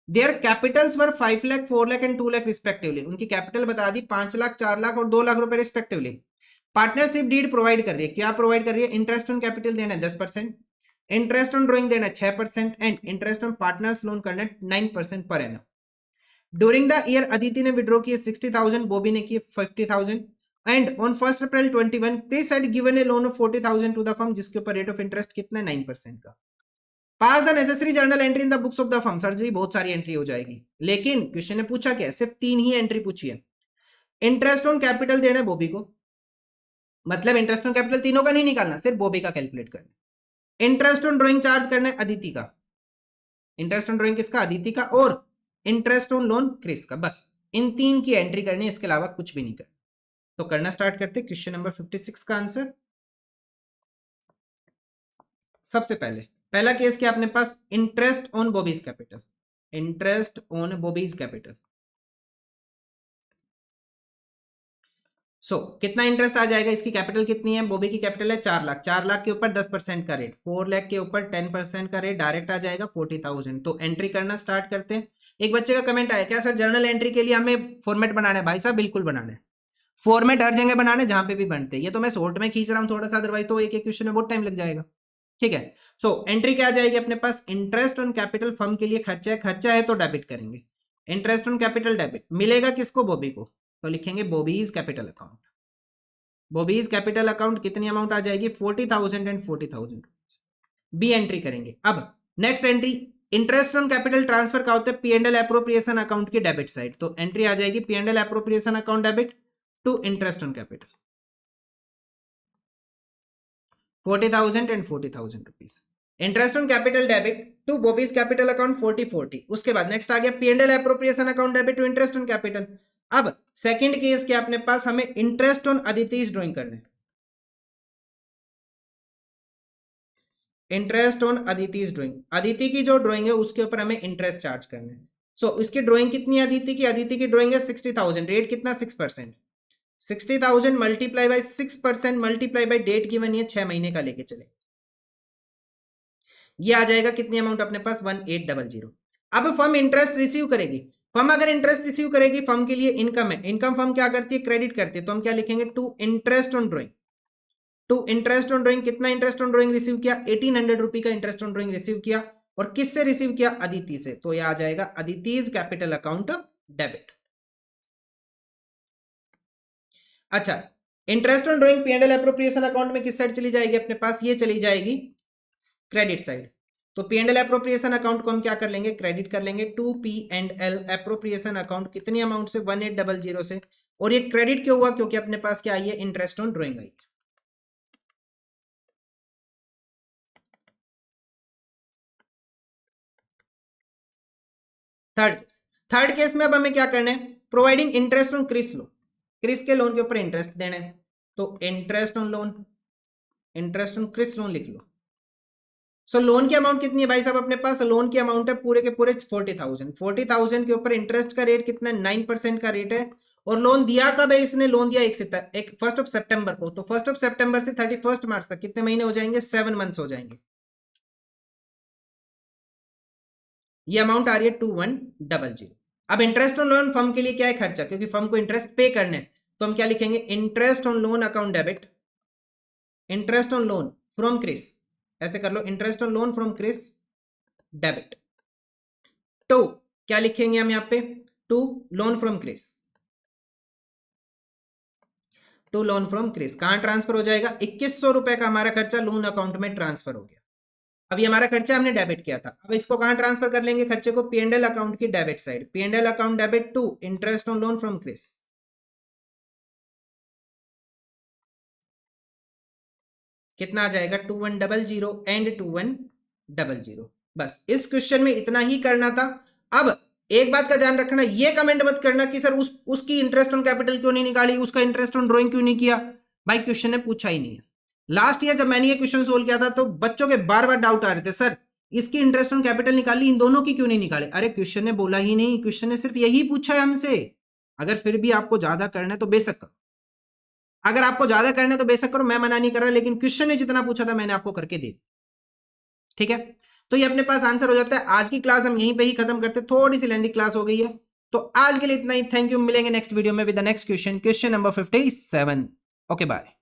there Capitals were 5 lakh, 4 lakh and 2 lakh respectively. उनकी कैपिटल बता दी 5 लाख, 4 लाख और 2 लाख रुपए रिस्पेक्टिवली। पार्टनरशिप डीड प्रोवाइड कर रही है, क्या प्रोवाइड कर रही है? इंटरेस्ट ऑन कैपिटल देना है 10%, इंटरेस्ट ऑन ड्रॉइंग देना है 6% and interest on partners loan करना है 9% पर annum. During the year Aditi ने विड्रॉ किए 60,000, बॉबी ने किए 50,000 and on 1 April 21 Chris had given a loan of 40,000 to the firm, जिसके ऊपर रेट ऑफ इंटरेस्ट कितना है? 9% का। Pass the necessary journal entry in the books of the firm. Sir ji बहुत सारी एंट्री हो जाएगी, लेकिन क्वेश्चन ने पूछा क्या? सिर्फ 3 ही एंट्री पूछी है। इंटरेस्ट ऑन कैपिटल देना है बॉबी को, मतलब इंटरेस्ट ऑन कैपिटल तीनों का नहीं निकालना, सिर्फ बॉबी का कैलकुलेट करना। इंटरेस्ट ऑन ड्रॉइंग चार्ज करना है अदिति का, इंटरेस्ट ऑन ड्रॉइंग किसका? अदिति का, और इंटरेस्ट ऑन लोन क्रिस का। बस इन 3 की एंट्री करनी है, इसके अलावा कुछ भी नहीं करना। तो करना स्टार्ट करते क्वेश्चन नंबर 56 का आंसर। सबसे पहला केस क्या अपने पास? Interest on Bobby's capital, interest on Bobby's capital. कितना इंटरेस्ट आ जाएगा? इसकी कैपिटल कितनी है? बॉबी की कैपिटल है 4 लाख, 4 लाख के ऊपर 10% का रेट, 4 लाख के ऊपर 10% का रेट, डायरेक्ट आ जाएगा 40,000। तो एंट्री करना स्टार्ट करते हैं। एक बच्चे का कमेंट आया, क्या सर जर्नल एंट्री के लिए हमें फॉर्मेट बनाना है? भाई साहब बिल्कुल बनाना है, फॉर्मेट हर जगह बनाने जहां पे भी बनते हैं। ये तो मैं शॉर्ट में खींच रहा हूं थोड़ा सा, अदरवाइज तो एक क्वेश्चन में बहुत टाइम लग जाएगा, ठीक है। एंट्री क्या आ जाएगी अपने पास? इंटरेस्ट ऑन कैपिटल, फर्म के लिए खर्चा है, खर्चा है तो डेबिट करेंगे। इंटरेस्ट ऑन कैपिटल डेबिट मिलेगा किसको? बॉबी को, तो लिखेंगे Bobby's capital account. Bobby's capital account कितनी अमाउंट आ जाएगी 40,000 एंड 40,000 बी एंट्री करेंगे। अब next entry interest on capital transfer का होता है P&L एप्रोप्रिएशन अकाउंट की डेबिट साइड, तो एंट्री आ जाएगी P&L appropriation account debit to interest on capital 40,000 and 40,000 rupees. Interest on capital debit to Bobby's capital account 40 उसके बाद नेक्स्ट आ गया P&L appropriation account debit to interest on capital. अब second case के अपने पास हमें इंटरेस्ट ऑन अदितिज ड्राइंग करना है, interest on Aditi's drawing, Aditi की जो ड्राइंग है उसके ऊपर हमें इंटरेस्ट चार्ज करना है। सो इसकी ड्राइंग कितनी है अदिति की, अदिति की ड्राइंग है 60,000, रेट कितना 6%, 60,000 multiply by 6% multiply by date given है 6 महीने का लेके चले, ये आ जाएगा कितनी अमाउंट अपने पास 1800। अब फर्म इंटरेस्ट रिसीव करेगी, फर्म अगर इंटरेस्ट रिसीव करेगी फर्म के लिए इनकम है, इनकम फर्म क्या करती है क्रेडिट करती है, तो हम क्या लिखेंगे to interest on drawing, to interest on drawing कितना इंटरेस्ट ऑन ड्राइंग रिसीव किया 1800 रुपए का इंटरेस्ट ऑन ड्राइंग रिसीव किया, और किससे रिसीव किया अदिति से, तो यह आ जाएगा अदितिज कैपिटल अकाउंट डेबिट। अच्छा interest on drawing P&L appropriation account में किस साइड चली जाएगी अपने पास, ये चली जाएगी क्रेडिट साइड, तो P&L एप्रोप्रिएशन अकाउंट को हम क्या कर लेंगे क्रेडिट कर लेंगे टू P&L एप्रोप्रिएशन अकाउंट कितनी अमाउंट से 1800 से, और ये क्रेडिट क्यों हुआ क्योंकि अपने पास क्या आई है इंटरेस्ट ऑन ड्राइंग आई। थर्ड केस में अब हमें क्या करना है providing interest on Chris loan, Chris के लोन के ऊपर इंटरेस्ट देना है, तो interest on loan, interest on Chris loan लिख लो। सो लोन की अमाउंट कितनी है भाई साहब अपने पास, लोन की अमाउंट है पूरे के पूरे 40,000, 40,000 के ऊपर इंटरेस्ट का रेट कितना है 9% का रेट है, और लोन दिया कब है इसने, लोन दिया 1 सितंबर को, तो 1 सितंबर से 31 मार्च तक कितने महीने हो जाएंगे 7 मंथ्स हो जाएंगे, ये अमाउंट आ रही है 2100। अब इंटरेस्ट ऑन लोन फर्म के लिए क्या है खर्चा, क्योंकि फर्म को इंटरेस्ट पे करना है, तो हम क्या लिखेंगे interest on loan account debit, interest on loan from Chris, ऐसे कर लो interest on loan from Chris debit to क्या लिखेंगे हम यहाँ पे to loan from Chris, to loan from Chris कहां ट्रांसफर हो जाएगा 2100 रुपए का हमारा खर्चा लोन अकाउंट में ट्रांसफर हो गया। अभी हमारा खर्चा हमने डेबिट किया था, अब इसको कहां ट्रांसफर कर लेंगे खर्चे को P&L अकाउंट की debit side, P&L account debit to interest on loan from Chris, कितना आ जाएगा 2100 एंड 2100। बस इस क्वेश्चन में इतना ही करना था। अब एक बात का ध्यान रखना, ये कमेंट मत करना कि सर उसकी इंटरेस्ट ऑन कैपिटल क्यों नहीं निकाली, उसका इंटरेस्ट ऑन ड्राइंग क्यों नहीं किया, भाई क्वेश्चन ने पूछा ही नहीं है। लास्ट ईयर जब मैंने ये क्वेश्चन सोल्व किया था तो बच्चों के बार बार डाउट आ रहे थे सर इसकी इंटरेस्ट ऑन कैपिटल निकाली इन दोनों की क्यों नहीं निकाले, अरे क्वेश्चन ने बोला ही नहीं, क्वेश्चन ने सिर्फ यही पूछा है हमसे। अगर फिर भी आपको ज्यादा करना है तो बेशक करो, अगर आपको ज्यादा करना है तो बेशक करो, मैं मना नहीं कर रहा, लेकिन क्वेश्चन ने जितना पूछा था मैंने आपको करके दे, ठीक है। तो ये अपने पास आंसर हो जाता है। आज की क्लास हम यहीं पे ही खत्म करते, थोड़ी सी लेंथी क्लास हो गई है, तो आज के लिए इतना ही। थैंक यू, मिलेंगे नेक्स्ट वीडियो में with the next question, question number 57। Okay bye.